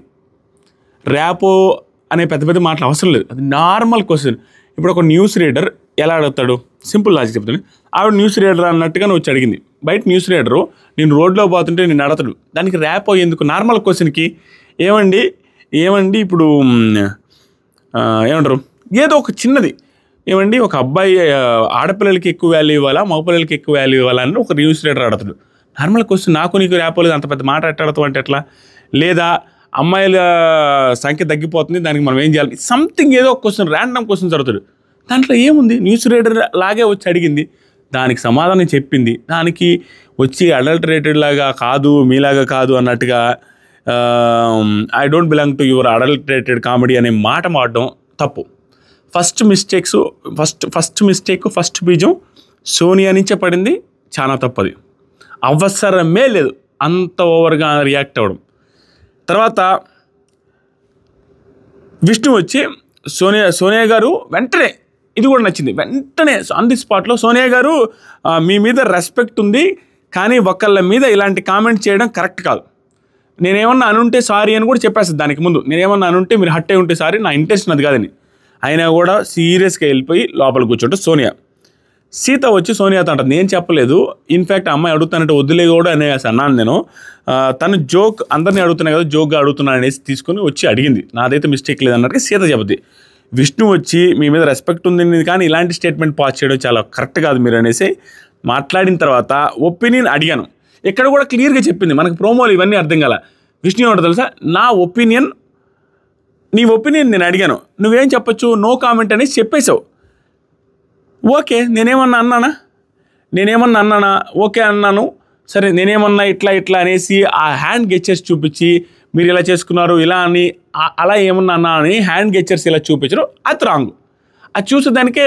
ర్యాపో అనే పెద్ద పెద్ద మాటలు అవసరం లేదు, అది నార్మల్ క్వశ్చన్. ఇప్పుడు ఒక న్యూస్ రీడర్ ఎలా అడుగుతాడు, సింపుల్ లాజిక్ చెప్తాను. ఆవిడ న్యూస్ రీడర్ అన్నట్టుగా నువ్వు వచ్చి అడిగింది. బయట న్యూస్ రీడరు నేను రోడ్లో పోతుంటే నేను అడగతాడు, దానికి ర్యాపో ఎందుకు? నార్మల్ క్వశ్చన్కి ఏమండి ఇప్పుడు ఏమంటారు, ఏదో ఒక చిన్నది, ఏమండి ఒక అబ్బాయి ఆడపిల్లలకి ఎక్కువ వాల్యూ ఇవ్వాలా మగపిల్లలకి ఎక్కువ వాల్యూ ఇవ్వాలా అని ఒక న్యూస్ రీడర్ అడగతాడు. నార్మల్ క్వశ్చన్, నాకు నీకు ర్యాపో లేదు, అంత పెద్ద మాట ఎట్టాడతావు అంటే ఎట్లా? లేదా అమ్మాయిల సంఖ్య తగ్గిపోతుంది, దానికి మనం ఏం చేయాలి, సంథింగ్ ఏదో ఒక క్వశ్చన్, ర్యాండమ్ క్వశ్చన్ జరుగుతుంది. దాంట్లో ఏముంది, న్యూస్ రీడర్ లాగే వచ్చి అడిగింది, దానికి సమాధానం చెప్పింది. దానికి వచ్చి అడల్టరేటెడ్ లాగా కాదు, మీలాగా కాదు అన్నట్టుగా I don't belong to your adulterated comedy అనే మాట మాడడం తప్పు. ఫస్ట్ మిస్టేక్ ఫస్ట్ బీజం సోనియా నుంచే పడింది, చాలా తప్పది. అవసరమే లేదు అంత ఓవర్గా రియాక్ట్ అవ్వడం. తర్వాత విష్ణు వచ్చి సోనియా గారు వెంటనే, ఇది కూడా నచ్చింది, వెంటనే ఆన్ ది స్పాట్లో సోనియా గారు మీ మీద రెస్పెక్ట్ ఉంది, కానీ ఒకళ్ళ మీద ఇలాంటి కామెంట్ చేయడం కరెక్ట్ కాదు. నేనేమన్నా అనుంటే సారీ అని కూడా చెప్పేస్తుంది దానికి ముందు. నేనేమన్నా అనుంటే మీరు హట్ అయి ఉంటే సారీ, నా ఇంటెన్షన్ అది కాదని. అయినా కూడా సీరియస్గా వెళ్ళిపోయి లోపల కూర్చుంటే సోనియా. సీత వచ్చి సోనియాతో అంటుంది, నేను చెప్పలేదు, ఇన్ఫ్యాక్ట్ అమ్మాయి అడుగుతానంటే వద్దులే కూడా అనేసి అన్నాను నేను. తను జోక్, అందరినీ అడుగుతున్నా కదా, జోక్గా అడుగుతున్నాను అనేసి తీసుకుని వచ్చి అడిగింది, నాదైతే మిస్టేక్ లేదన్నట్టుగా సీత చెబుద్ది. విష్ణు వచ్చి మీ మీద రెస్పెక్ట్ ఉంది కానీ ఇలాంటి స్టేట్మెంట్ పాస్ చేయడం చాలా కరెక్ట్ కాదు మీరు అనేసి మాట్లాడిన తర్వాత ఒపీనియన్ అడిగాను. ఇక్కడ కూడా క్లియర్గా చెప్పింది, మనకు ప్రోమోలు ఇవన్నీ అర్థం కాల. విష్ణు ఏమంటారు తెలుసా, నా ఒపీనియన్, నీ ఒపీనియన్ నేను అడిగాను, నువ్వేం చెప్పొచ్చు, నో కామెంట్ అనేసి చెప్పేశావు. ఓకే, నేనేమన్నా అన్నానా? ఓకే అన్నాను, సరే నేనేమన్నా ఇట్లా అనేసి ఆ హ్యాండ్ గెస్చర్స్ చూపించి మీరు ఇలా చేసుకున్నారు ఇలా అని అలా ఏమన్నా అన్నా అని హ్యాండ్ గెస్చర్స్ ఇలా చూపించరు, అది రాంగ్. అది చూసేదానికే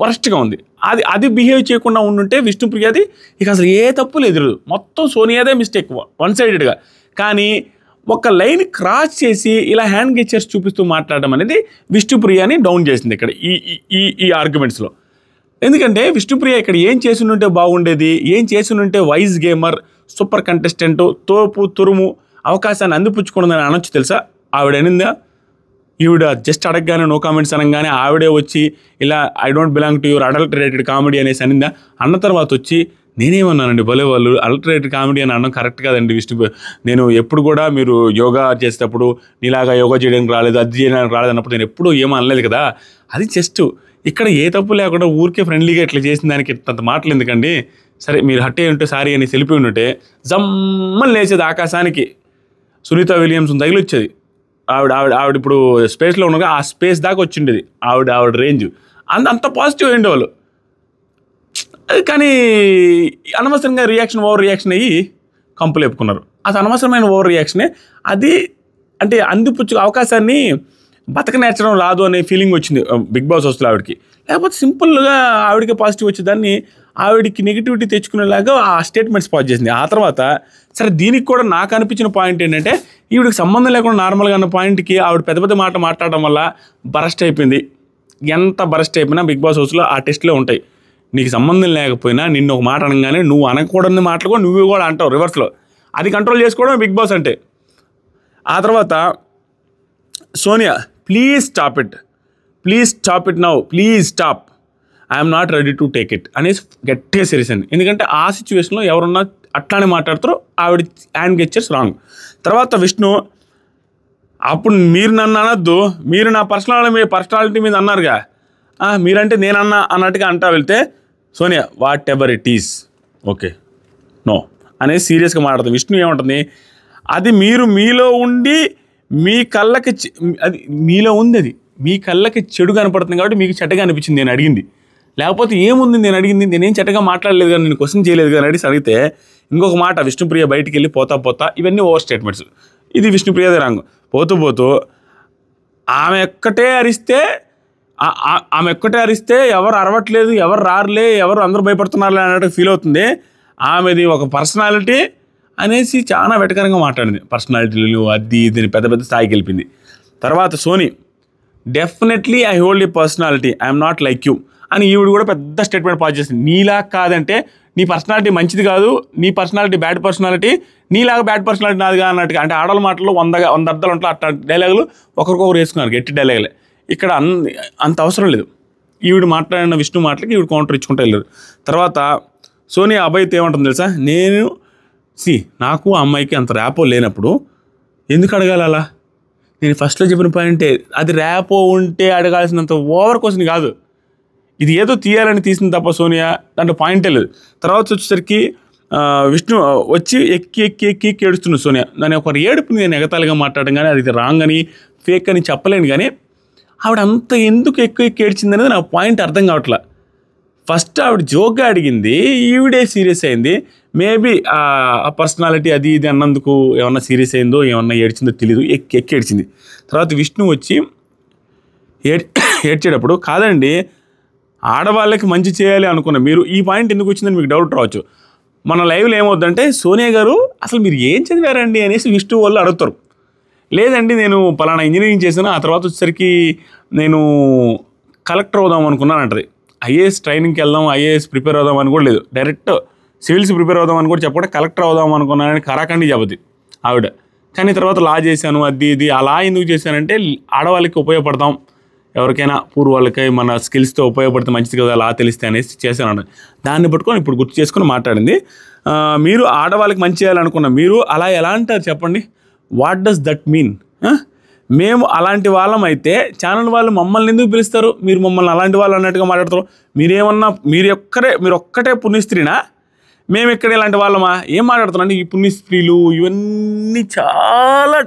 వరస్ట్గా ఉంది. అది బిహేవ్ చేయకుండా ఉండుంటే విష్ణుప్రియది ఇక అసలు ఏ తప్పు లేదు, మొత్తం సోనియాదే మిస్టేక్ వన్ సైడెడ్గా. కానీ ఒక లైన్ క్రాస్ చేసి ఇలా హ్యాండ్ గెస్చర్స్ చూపిస్తూ మాట్లాడడం అనేది విష్ణుప్రియని డౌన్ చేసింది ఇక్కడ ఈ ఆర్గ్యుమెంట్స్లో. ఎందుకంటే విష్ణుప్రియ ఇక్కడ ఏం చేసినుంటే బాగుండేది, ఏం చేసినుంటే వైజ్ గేమర్, సూపర్ కంటెస్టెంట్, తోపు తురుము అవకాశాన్ని అందిపుచ్చుకుందని అనొచ్చు తెలుసా. ఆవిడ అనిందా, ఈవిడ జస్ట్ అడగగానే నో కామెంట్స్ అనగానే ఆవిడే వచ్చి ఇలా I don't belong to your adulterated comedy అనేసి అనిందా? అన్న తర్వాత వచ్చి నేనేమన్నానండి, భలే వాళ్ళు అడల్టరేటెడ్ కామెడీ అని అనడం కరెక్ట్ కాదండి విష్ణు, నేను ఎప్పుడు కూడా మీరు యోగా చేసేటప్పుడు నీలాగా యోగా చేయడానికి రాలేదు, అది చేయడానికి రాలేదు అన్నప్పుడు నేను ఎప్పుడూ ఏమో అనలేదు కదా. అది జస్ట్ ఇక్కడ ఏ తప్పు లేకుండా ఊరికే ఫ్రెండ్లీగా ఇట్లా చేసిన దానికి అంత మాటలు ఎందుకండి. సరే మీరు హట్టే ఉంటే సారీ అని సెలిపి ఉంటే జమ్మని లేచేది ఆకాశానికి, సునీత విలియమ్స్ తగిలొచ్చేది. ఆవిడ ఇప్పుడు స్పేస్లో ఉండగా ఆ స్పేస్ దాకా వచ్చిండేది ఆవిడ రేంజ్. అంత పాజిటివ్ అయ్యిండే వాళ్ళు. కానీ అనవసరంగా ఓవర్ రియాక్షన్ అయ్యి కంపులు చెప్పుకున్నారు. అది అనవసరమైన ఓవర్ రియాక్షనే. అది అంటే అందిపుచ్చు అవకాశాన్ని బతకనేర్చడం రాదు అనే ఫీలింగ్ వచ్చింది బిగ్ బాస్ వస్తుంది ఆవిడకి. లేకపోతే సింపుల్గా ఆవిడకి పాజిటివ్ వచ్చేదాన్ని ఆవిడకి నెగిటివిటీ తెచ్చుకునేలాగా ఆ స్టేట్మెంట్స్ పాస్ చేసింది. ఆ తర్వాత సరే దీనికి కూడా నాకు అనిపించిన పాయింట్ ఏంటంటే ఈవిడికి సంబంధం లేకుండా నార్మల్గా అన్న పాయింట్కి ఆవిడ పెద్ద పెద్ద మాట మాట్లాడడం వల్ల బరస్ట్ అయిపోయింది. ఎంత బరస్ట్ అయిపోయినా బిగ్ బాస్ హౌస్లో ఆ టెస్ట్లో ఉంటాయి. నీకు సంబంధం లేకపోయినా నిన్ను ఒక మాట అనగానే నువ్వు అనకూడని మాటలు కూడా నువ్వు కూడా అంటావు రివర్స్లో. అది కంట్రోల్ చేసుకోవడం బిగ్ బాస్ అంటే. ఆ తర్వాత Sonia please stop it now, please stop, I'm not ready to take it అనేసి గట్టిగా సీరియస్. ఎందుకంటే ఆ సిచ్యువేషన్లో ఎవరున్నా అట్లానే మాట్లాడతారో ఆవిడ హ్యాండ్ గెస్చర్స్ రాంగ్. తర్వాత విష్ణు అప్పుడు మీరు నన్ను అనొద్దు, మీరు నా పర్సనాలిటీ మీద అన్నారుగా, మీరంటే నేనన్నా అన్నట్టుగా అంటా వెళ్తే Sonia whatever it is okay no అనేది సీరియస్గా మాట్లాడుతుంది. విష్ణు ఏమంటుంది, అది మీరు మీలో ఉండి మీ కళ్ళకి అది మీలో ఉంది, అది మీ కళ్ళకి చెడు కనపడుతుంది కాబట్టి మీకు చెడ్డగా అనిపించింది నేను అడిగింది. లేకపోతే ఏముంది నేను అడిగింది, నేనేం చెడ్డగా మాట్లాడలేదు కానీ నేను క్వశ్చన్ చేయలేదు కానీ అడిగితే ఇంకొక మాట విష్ణుప్రియ బయటికి వెళ్ళి పోతా ఇవన్నీ ఓవర్ స్టేట్మెంట్స్. ఇది విష్ణుప్రియదే రాంగ్. పోతూ ఆమె ఒక్కటే అరిస్తే ఆమె ఒక్కటే అరిస్తే ఎవరు అరవట్లేదు, ఎవరు రారులే, ఎవరు అందరూ భయపడుతున్నారులే అన్నట్టు ఫీల్ అవుతుంది. ఆమెది ఒక పర్సనాలిటీ అనేసి చాలా వెటకరంగా మాట్లాడింది. పర్సనాలిటీలు అది ఇది పెద్ద పెద్ద స్థాయికి వెళ్ళింది. తర్వాత Soni, definitely I hold a personality, I'm not like you అని ఈవిడ కూడా పెద్ద స్టేట్మెంట్ పాస్ చేసింది. నీలా కాదంటే నీ పర్సనాలిటీ మంచిది కాదు, నీ పర్సనాలిటీ బ్యాడ్ పర్సనాలిటీ, నీలాగా బ్యాడ్ పర్సనాలిటీ నాదిగా అన్నట్టుగా. అంటే ఆడవాళ్ళ మాటల్లో 100 అర్థాలు ఉంటాయి. అట్లా డైలాగులు ఒకరికొకరు వేసుకున్నారు, గట్టి డైలాగులే. ఇక్కడ అంత అవసరం లేదు. ఈవిడ మాట్లాడిన విష్ణు మాటలకి ఈవిడ కౌంటర్ ఇచ్చుకుంటూ వెళ్ళారు. తర్వాత సోనియా అబ్బాయితో ఏమంటుంది తెలుసా, నాకు ఆ అమ్మాయికి అంత ర్యాపో లేనప్పుడు ఎందుకు అడగాలి అలా? నేను ఫస్ట్లో చెప్పిన పాయింటే, అది ర్యాపో ఉంటే అడగాల్సినంత ఓవర్ క్వశ్చన్ కాదు. ఇది ఏదో తీయాలని తీసింది తప్ప సోనియా, దాంట్లో పాయింటే లేదు. తర్వాత వచ్చేసరికి విష్ణు వచ్చి ఎక్కి ఏడుస్తున్నాడు సోనియా. దాని ఒక ఏడుపుని నేను ఎగతాళిగా మాట్లాడడం కానీ, అది రాంగ్ అని ఫేక్ అని చెప్పలేను. కానీ ఆవిడ అంత ఎందుకు ఎక్కువ ఏడ్చింది అనేది నాకు పాయింట్ అర్థం కావట్లా. ఫస్ట్ ఆవిడ జోక్గా అడిగింది, ఈవిడే సీరియస్ అయింది. మేబీ ఆ పర్సనాలిటీ అది ఇది అన్నందుకు ఏమన్నా సీరియస్ అయిందో ఏమన్నా ఏడ్చిందో తెలియదు, ఎక్కి ఏడ్చింది. తర్వాత విష్ణు వచ్చి ఏడ్చేటప్పుడు, కాదండి ఆడవాళ్ళకి మంచి చేయాలి అనుకున్న మీరు ఈ పాయింట్ ఎందుకు వచ్చిందని మీకు డౌట్ రావచ్చు. మన లైవ్లో ఏమవుద్దంటే, సోనియా గారు అసలు మీరు ఏం చదివారండి అనేసి విష్ణు వాళ్ళు అడుగుతారు. లేదండి నేను పలానా ఇంజనీరింగ్ చేశాను, ఆ తర్వాత వచ్చేసరికి నేను కలెక్టర్ అవుదాం అనుకున్నాను అంటది. ఐఏఎస్ ట్రైనింగ్కి వెళ్దాం, ఐఏఎస్ ప్రిపేర్ అవుదాం అని కూడా లేదు, డైరెక్ట్ సివిల్స్ ప్రిపేర్ అవుదాం అని కూడా చెప్పకుండా కలెక్టర్ అవుదాం అనుకున్నానని కరాఖండి చెబుద్ది ఆవిడ. కానీ తర్వాత లా చేశాను అది ఇది. ఆ లా ఎందుకు చేశానంటే ఆడవాళ్ళకి ఉపయోగపడతాం, ఎవరికైనా పూర్వాళ్ళకి మన స్కిల్స్తో ఉపయోగపడితే మంచిది కదా లా తెలిస్తే అనేసి చేశాను. దాన్ని పట్టుకొని ఇప్పుడు గుర్తు చేసుకుని మాట్లాడింది. మీరు ఆడవాళ్ళకి మంచి చేయాలనుకున్న మీరు అలా ఎలా అంటారు చెప్పండి? What does that mean? మేము అలాంటి వాళ్ళం అయితే ఛానల్ వాళ్ళు మమ్మల్ని ఎందుకు పిలుస్తారు? మీరు మమ్మల్ని అలాంటి వాళ్ళు అన్నట్టుగా మాట్లాడతారు. మీరేమన్నా మీరు ఒక్కటే పుణ్యస్త్రీనా? మేము ఎక్కడ ఇలాంటి వాళ్ళమా? ఏం మాట్లాడుతున్నాం? ఈ పుణ్యస్త్రీలు ఇవన్నీ చాలా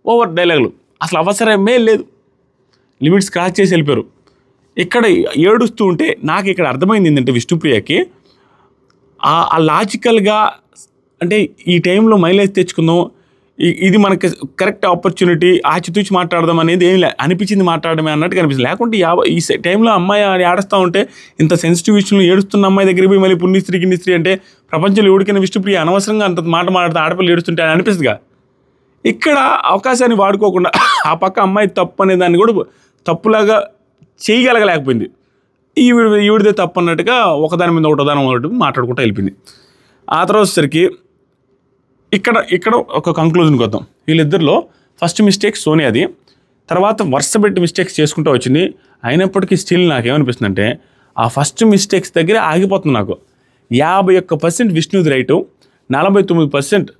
ఓవర్ డైలాగులు, అసలు అవసరమే లేదు, లిమిట్స్ క్రాస్ చేసి వెళ్ళిపోయారు. ఇక్కడ ఏడుస్తూ ఉంటే నాకు ఇక్కడ అర్థమైంది ఏంటంటే, విష్ణుప్రియకి ఆ లాజికల్గా అంటే ఈ టైంలో మైలేజ్ తెచ్చుకుందాం, ఇది మనకి కరెక్ట్ ఆపర్చునిటీ, ఆచితూచి మాట్లాడదాం అనేది ఏం అనిపించింది, మాట్లాడమే అన్నట్టు కనిపిస్తుంది. లేకుంటే ఈ టైంలో అమ్మాయి ఆడేస్తూ ఉంటే ఇంత సెన్సిటివ్ విషయంలో ఏడుస్తున్న అమ్మాయి దగ్గరికి పోయి మళ్ళీ పుణ్యస్త్రీ అంటే ప్రపంచంలో ఎవరికైనా విష్ణుప్రియ అనవసరంగా అంత మాట మాట్లాడితే ఆడపిల్లలు ఏడుస్తుంటే అని అనిపిస్తుందిగా. ఇక్కడ అవకాశాన్ని వాడుకోకుండా ఆ పక్క అమ్మాయి తప్పు అనే దాన్ని కూడా తప్పులాగా చేయగలగలేకపోయింది. ఈవిడిదే తప్పు అన్నట్టుగా ఒకదాని మీద ఒకటి మాట్లాడుకుంటూ వెళ్ళిపోయింది. ఆ తర్వాత వచ్చేసరికి ఇక్కడ ఒక కంక్లూజన్కి వద్దాం. వీళ్ళిద్దరిలో ఫస్ట్ మిస్టేక్ సోనియాది, తర్వాత వరుస పెట్టి మిస్టేక్స్ చేసుకుంటూ వచ్చింది. అయినప్పటికీ స్టిల్ నాకేమనిపిస్తుంది అంటే, ఆ ఫస్ట్ మిస్టేక్స్ దగ్గర ఆగిపోతుంది. నాకు 51% విష్ణుది రైటు, 49%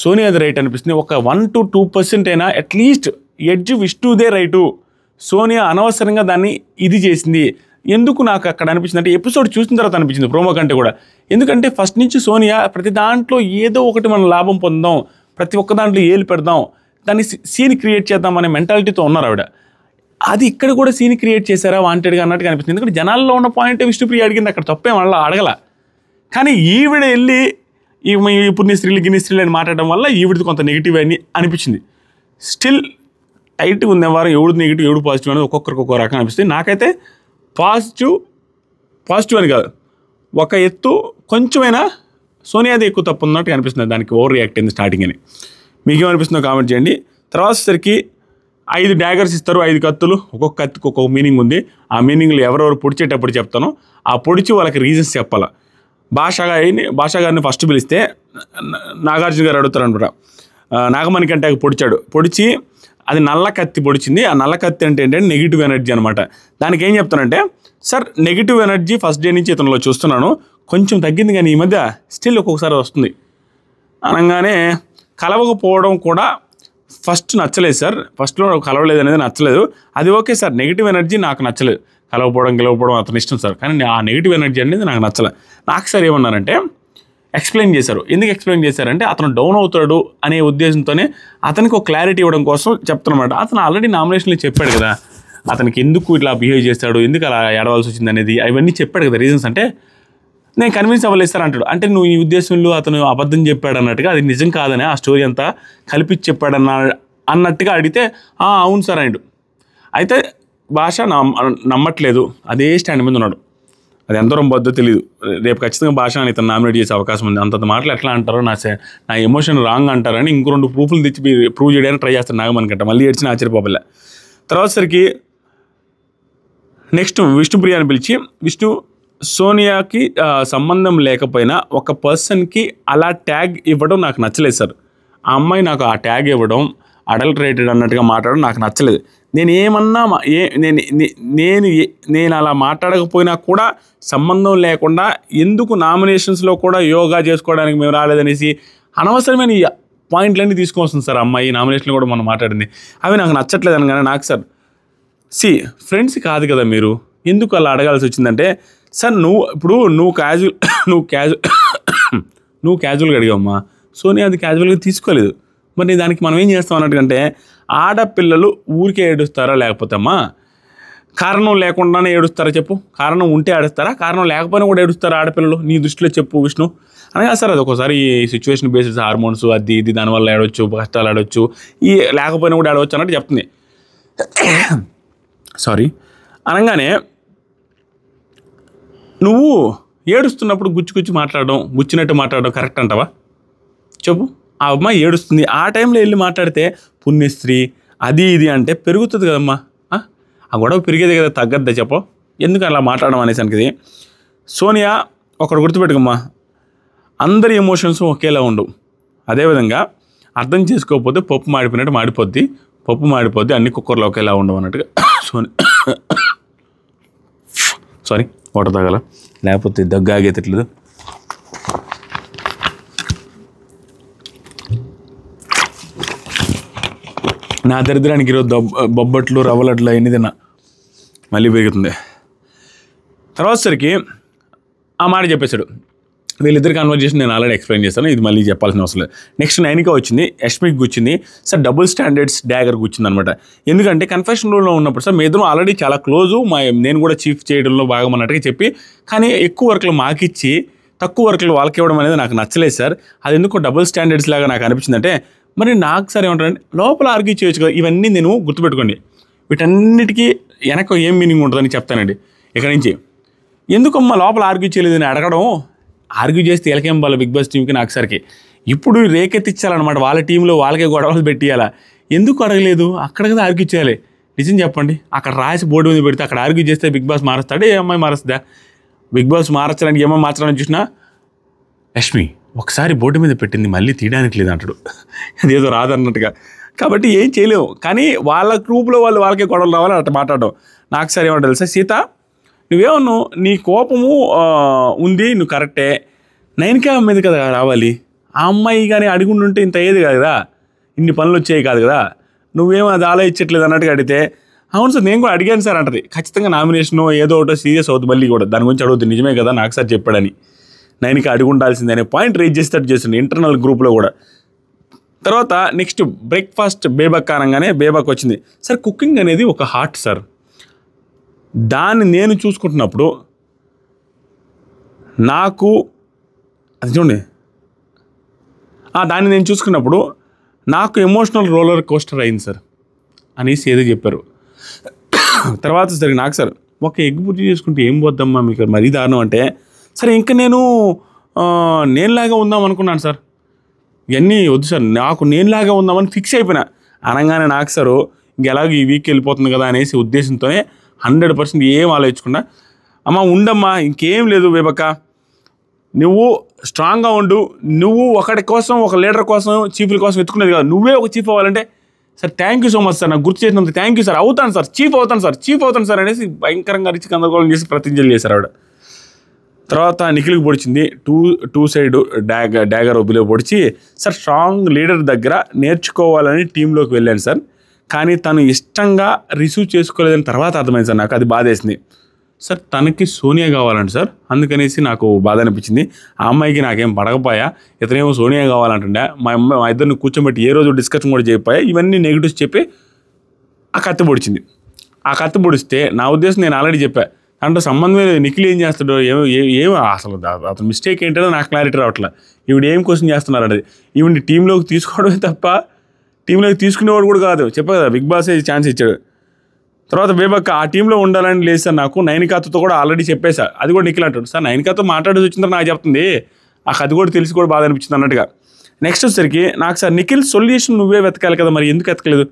సోనియాది రైట్ అనిపిస్తుంది. ఒక 1 to 2% అయినా అట్లీస్ట్ ఎడ్జ్ విష్ణుదే రైటు, సోనియా అనవసరంగా దాన్ని ఇది చేసింది. ఎందుకు నాకు అక్కడ అనిపించింది అంటే, ఎపిసోడ్ చూసిన తర్వాత అనిపించింది ప్రోమో కంటే కూడా. ఎందుకంటే ఫస్ట్ నుంచి సోనియా ప్రతి దాంట్లో ఏదో ఒకటి మనం లాభం పొందాం, ప్రతి ఒక్క దాంట్లో ఏలు పెడదాం, దాన్ని సీన్ క్రియేట్ చేద్దాం అనే మెంటాలిటీతో ఉన్నారు ఆవిడ. అది ఇక్కడ కూడా సీన్ క్రియేట్ చేశారా వాంటెడ్గా అన్నట్టుగా అనిపిస్తుంది. ఎందుకంటే జనాల్లో ఉన్న పాయింట్ విష్ణుప్రియ అడిగింది, అక్కడ తప్పే మళ్ళీ అడగల. కానీ ఈవిడ వెళ్ళి ఈ పుణ్యస్త్రీలు గిన్నెస్త్రీలు అని మాట్లాడడం వల్ల ఈవిడిది కొంత నెగిటివ్ అని అనిపించింది. స్టిల్ టైట్గా ఉంది వారు, ఎవడు నెగిటివ్ ఎవడు పాజిటివ్ అనేది ఒక్కొక్కరికి ఒక్కొక్క రకం అనిపిస్తుంది. నాకైతే పాజిటివ్ అని కాదు, ఒక ఎత్తు కొంచెమైనా సోనియాది ఎక్కువ తప్పు ఉన్నట్టు అనిపిస్తుంది, దానికి ఓవర్ రియాక్ట్ అయింది స్టార్టింగ్ అని. మీకేమనిపిస్తుందో కామెంట్ చేయండి. తర్వాత సరికి 5 డాగర్స్ ఇస్తారు, 5 కత్తులు, ఒక్కొక్క కత్తికి ఒక్కొక్క మీనింగ్ ఉంది. ఆ మీనింగ్లు ఎవరెవరు పొడిచేటప్పుడు చెప్తాను, ఆ పొడిచి వాళ్ళకి రీజన్స్ చెప్పాలా. భాషా గారిని ఫస్ట్ పిలిస్తే నాగార్జున గారు అడుగుతారు అనమాట. నాగమణి కంటే పొడిచి అది నల్ల కత్తి పొడిచింది. ఆ నల్ల కత్తి అంటే ఏంటంటే నెగిటివ్ ఎనర్జీ అనమాట. దానికి ఏం చెప్తానంటే, sir negative energy first day నుంచి ఇతనిలో చూస్తున్నాను, కొంచెం తగ్గింది కానీ ఈ మధ్య స్టిల్ ఒక్కొక్కసారి వస్తుంది అనగానే, కలవకపోవడం కూడా ఫస్ట్ నచ్చలేదు సార్, ఫస్ట్లో కలవలేదు అనేది నచ్చలేదు, అది ఓకే సార్, నెగిటివ్ ఎనర్జీ నాకు నచ్చలేదు, కలవకపోవడం అతని ఇష్టం సార్, కానీ ఆ నెగిటివ్ ఎనర్జీ అనేది నాకు నచ్చలేదు. నాకు సార్ ఏమన్నారంటే ఎక్స్ప్లెయిన్ చేశారు. ఎందుకు ఎక్స్ప్లెయిన్ చేశారంటే, అతను డౌన్ అవుతాడు అనే ఉద్దేశంతోనే అతనికి ఒక క్లారిటీ ఇవ్వడం కోసం చెప్తున్నమాట. అతను ఆల్రెడీ నామినేషన్లో చెప్పాడు కదా, అతనికి ఎందుకు ఇట్లా బిహేవ్ చేస్తాడు, ఎందుకు అలా ఏడవలసి వచ్చింది అనేది అవన్నీ చెప్పాడు కదా రీజన్స్. అంటే నేను కన్విన్స్ అవ్వలేదు సార్ అంటాడు. అంటే నువ్వు ఈ ఉద్దేశంలో అతను అబద్ధం చెప్పాడు అన్నట్టుగా, అది నిజం కాదని ఆ స్టోరీ అంతా కలిపి చెప్పాడు అన్నట్టుగా అడిగితే అవును సార్ అన్నాడు. అయితే భాష నమ్మట్లేదు, అదే స్టాండ్ మీద ఉన్నాడు. అది ఎంత బద్దో తెలియదు. రేపు ఖచ్చితంగా భాష అని ఇతను నామినేట్ చేసే అవకాశం ఉంది. అంత మాటలు ఎట్లా అంటారో, నా ఎమోషన్ రాంగ్ అంటారని ఇంకో 2 ప్రూఫ్లు తెచ్చి ప్రూవ్ చేయడానికి ట్రై చేస్తారు నాగమణికంట. మళ్ళీ ఏడ్చిన ఆశ్చర్యపోబలే. తర్వాత సరికి నెక్స్ట్ విష్ణుప్రియ అని పిలిచి, సోనియాకి సంబంధం లేకపోయినా ఒక పర్సన్కి అలా ట్యాగ్ ఇవ్వడం నాకు నచ్చలేదు సార్. ఆ అమ్మాయి నాకు ఆ ట్యాగ్ ఇవ్వడం, అడల్టరేటెడ్ అన్నట్టుగా మాట్లాడడం నాకు నచ్చలేదు. నేను ఏమన్నా నేను అలా మాట్లాడకపోయినా కూడా సంబంధం లేకుండా ఎందుకు నామినేషన్స్లో కూడా యోగా చేసుకోవడానికి మేము రాలేదనేసి అనవసరమైన ఈ పాయింట్లన్నీ తీసుకొస్తుంది సార్ అమ్మాయి. నామినేషన్లో కూడా మనం మాట్లాడింది అవి నాకు నచ్చట్లేదు అనగానే, నాకు సార్ ఫ్రెండ్స్ కాదు కదా మీరు, ఎందుకు అలా అడగాల్సి వచ్చిందంటే, సార్ నువ్వు క్యాజువల్గా అడిగావమ్మా, సోనియా అది క్యాజువల్గా తీసుకోలేదు. మరి దానికి మనం ఏం చేస్తాం అన్నట్టుకంటే, ఆడపిల్లలు ఊరికే ఏడుస్తారా, లేకపోతే అమ్మా కారణం లేకుండానే ఏడుస్తారా చెప్పు? కారణం ఉంటే ఏడుస్తారా, కారణం లేకపోయినా కూడా ఏడుస్తారా ఆడపిల్లలు? నీ దృష్టిలో చెప్పు విష్ణు అనగా, సార్ అది ఒకసారి ఈ సిచ్యువేషన్ బేసిస్ హార్మోన్స్ అది ఇది దానివల్ల ఏడవచ్చు, కష్టాలు ఆడవచ్చు, ఈ లేకపోయినా కూడా ఆడవచ్చు అన్నట్టు చెప్తుంది. సారీ అనగానే, నువ్వు ఏడుస్తున్నప్పుడు గుచ్చి గుచ్చినట్టు మాట్లాడడం కరెక్ట్ అంటావా చెప్పు? ఆ అమ్మాయి ఏడుస్తుంది, ఆ టైంలో వెళ్ళి మాట్లాడితే పుణ్యస్త్రీ అది ఇది అంటే పెరుగుతుంది కదమ్మా. ఆ గొడవ పెరిగేది కదా, తగ్గద్దా చెప్పు? ఎందుకు అలా మాట్లాడడం అనేసరికి, సోనియా ఒకటి గుర్తుపెట్టుకమ్మా, అందరి ఎమోషన్స్ ఒకేలా ఉండవు. అదేవిధంగా అర్థం చేసుకోకపోతే పప్పు మాడిపోయినట్టు మాడిపోద్ది, అన్ని కుక్కర్లు ఒకేలా ఉండవు అన్నట్టుగా. సారీ వాటర్ తాగల, లేకపోతే దగ్గు ఆగేటట్లేదు. నా దరిద్రానికి ఈరోజు బొబ్బట్లు రవ్వలట్లు అన్నీ తిన్నా, మళ్ళీ పెరుగుతుంది. తర్వాత సరికి ఆ మాట చెప్పేశాడు. వీళ్ళిద్దరు కన్వర్జేషన్ నేను ఆల్రెడీ ఎక్స్ప్లెయిన్ చేస్తాను, ఇది మళ్ళీ చెప్పాల్సిన అవసరం లేదు. నెక్స్ట్ నైనికా వచ్చింది, యష్మికి కూర్చుంది సార్, డబుల్ స్టాండర్డ్స్ డ్యాగర్ కూర్చుంది అనమాట. ఎందుకంటే కన్ఫెషన్ రూమ్లో ఉన్నప్పుడు సార్ మీ ఇద్దరు ఆల్రెడీ చాలా క్లోజు, నేను కూడా చీఫ్ చేయడంలో భాగం అన్నట్టుగా చెప్పి, కానీ ఎక్కువ వర్క్లు మాకిచ్చి తక్కువ వర్క్లు వాళ్ళకి ఇవ్వడం అనేది నాకు నచ్చలేదు సార్. అది ఎందుకో డబుల్ స్టాండర్డ్స్ లాగా నాకు అనిపించిందంటే, మరి నాకు సార్ ఏమంటారంటే లోపల ఆర్గ్యూ చేయొచ్చు కదా. ఇవన్నీ నేను గుర్తుపెట్టుకోండి, వీటన్నిటికీ వెనక ఏం మీనింగ్ ఉంటుందని చెప్తానండి ఇక్కడి నుంచి. ఎందుకమ్మా లోపల ఆర్గ్యూ చేయలేదని అడగడం, ఆర్గ్యూ చేస్తే ఎలకేం వాళ్ళ బిగ్ బాస్ టీంకి నాకు సరికి ఇప్పుడు రేకెత్తిచ్చాలన్నమాట. వాళ్ళ టీంలో వాళ్ళకే గొడవలు పెట్టియాలా, ఎందుకు అడగలేదు అక్కడ కదా ఆర్గ్యూ చేయాలి. నిజం చెప్పండి, అక్కడ రాసి బోర్డు మీద పెడితే అక్కడ ఆర్గ్యూ చేస్తే బిగ్ బాస్ మారుస్తాడే, ఏ అమ్మాయి మారుస్తుందా? బిగ్ బాస్ మార్చడానికి ఏమో మార్చాలని చూసినా, యష్మి ఒకసారి బోర్డు మీద పెట్టింది మళ్ళీ తీయడానికి లేదు అంటాడు, అదేదో రాదన్నట్టుగా. కాబట్టి ఏం చేయలేము. కానీ వాళ్ళ గ్రూప్లో వాళ్ళకే గొడవలు రావాలని అట్లా మాట్లాడడం నాకు సరే ఏమంటారు తెలుసా, సీత నువ్వేమన్నావు, నీ కోపము ఉంది, నువ్వు కరెక్టే, నైనికా మీద కదా రావాలి, ఆ అమ్మాయి కానీ అడుగుంటుంటే ఇంత అయ్యేది కాదు కదా, ఇన్ని పనులు వచ్చేవి కాదు కదా, నువ్వేమో అది ఆలోచించట్లేదు అన్నట్టుగా అడిగితే, అవును సార్ నేను కూడా అడిగాను సార్ అంటది. ఖచ్చితంగా నామినేషన్ ఏదో ఒకటో సీరియస్ అవుతుంది, మళ్ళీ కూడా దాని గురించి అడుగుతుంది, నిజమే కదా నాకు సార్ చెప్పాడని, నైనికా అడిగి ఉండాల్సిందే అనే పాయింట్ రేజ్ చేసేటట్టు చేస్తుంది ఇంటర్నల్ గ్రూప్లో కూడా. తర్వాత నెక్స్ట్ బ్రేక్ఫాస్ట్ బేబక్ అనగానే బేబక్ వచ్చింది. సార్ కుకింగ్ అనేది ఒక హార్ట్ సార్, దాన్ని నేను చూసుకుంటున్నప్పుడు నాకు అది చూడండి, దాన్ని నేను చూసుకున్నప్పుడు నాకు ఎమోషనల్ రోలర్ కోస్టర్ అయింది సార్ అనేసి ఏదో చెప్పారు. తర్వాత సరే నాకు సార్ ఒక ఎగ్ బుర్జీ చేసుకుంటే ఏం పోద్దమ్మా మీకు మరీ దారుణం అంటే, సరే ఇంకా నేనులాగా ఉందాం అనుకున్నాను సార్, ఇవన్నీ వద్దు సార్, నాకు నేనులాగా ఉందామని ఫిక్స్ అయిపోయినా. అనగానే నాకు సార్ ఇంకెలాగో ఈ వీక్ వెళ్ళిపోతుంది కదా అనేసి ఉద్దేశంతోనే 100% ఏం ఆలోచించకుండా, అమ్మ ఉండమ్మా ఇంకేం లేదు బేబక్క, నువ్వు స్ట్రాంగ్గా ఉండు, నువ్వు ఒకటి కోసం ఒక లీడర్ కోసం చీఫ్ల కోసం ఎత్తుకునేది కాదు, నువ్వే ఒక చీఫ్ అవ్వాలంటే sir thank you so much sir, నాకు గుర్తు చేసినందుకు థ్యాంక్ యూ సార్, అవుతాను సార్ చీఫ్ అవుతాను సార్ అనేసి భయంకరంగా రిచి గందరగోళం చేసి ప్రతిజ్ఞలు చేశారు ఆవిడ. తర్వాత నిఖిల్కి పొడిచింది, టూ సైడ్ డ్యాగర్ ఒబ్బిలో పొడిచి, సార్ స్ట్రాంగ్ లీడర్ దగ్గర నేర్చుకోవాలని టీంలోకి వెళ్ళాను సార్, కానీ తను ఇష్టంగా రిసీవ్ చేసుకోలేదని తర్వాత అర్థమైంది సార్, నాకు అది బాధేసింది సార్. తనకి సోనియా కావాలంట సార్, అందుకనేసి నాకు బాధ అనిపించింది. ఆ అమ్మాయికి నాకేం పడకపోయా, ఇతనేమో సోనియా కావాలంటుండే, మా ఇద్దరిని కూర్చోబెట్టి ఏ రోజు డిస్కషన్ కూడా చేయకపోయా, ఇవన్నీ నెగిటివ్స్ చెప్పి ఆ కత్తి పొడిచింది. ఆ కత్తి పొడిస్తే నా ఉద్దేశం నేను ఆల్రెడీ చెప్పా, అంటే సంబంధం లేదు, నిఖిల్ ఏం చేస్తాడో ఏమో అసలు అతను మిస్టేక్ ఏంటో నాకు క్లారిటీ రావట్లేదు. ఈవిడ ఏం క్వశ్చన్ చేస్తున్నారు అనేది, ఈవిడ్ని టీంలోకి తీసుకోవడమే తప్ప టీంలోకి తీసుకునేవాడు కూడా కాదు, చెప్పా కదా బిగ్ బాస్ ఛాన్స్ ఇచ్చాడు. తర్వాత బేబక్క ఆ టీంలో ఉండాలని లేదు సార్, నాకు నైనికాతో కూడా ఆల్రెడీ చెప్పేసా. అది కూడా నిఖిల్ అంటాడు, సార్ నైనికాతో మాట్లాడేసి వచ్చిందని నాకు చెప్తుంది, నాకు అది కూడా తెలిసి కూడా బాధ అనిపించింది అన్నట్టుగా. నెక్స్ట్ వచ్చేసరికి నాకు సార్ నిఖిల్ సొల్యూషన్ నువ్వే వెతకాలి కదా, మరి ఎందుకు వెతకలేదు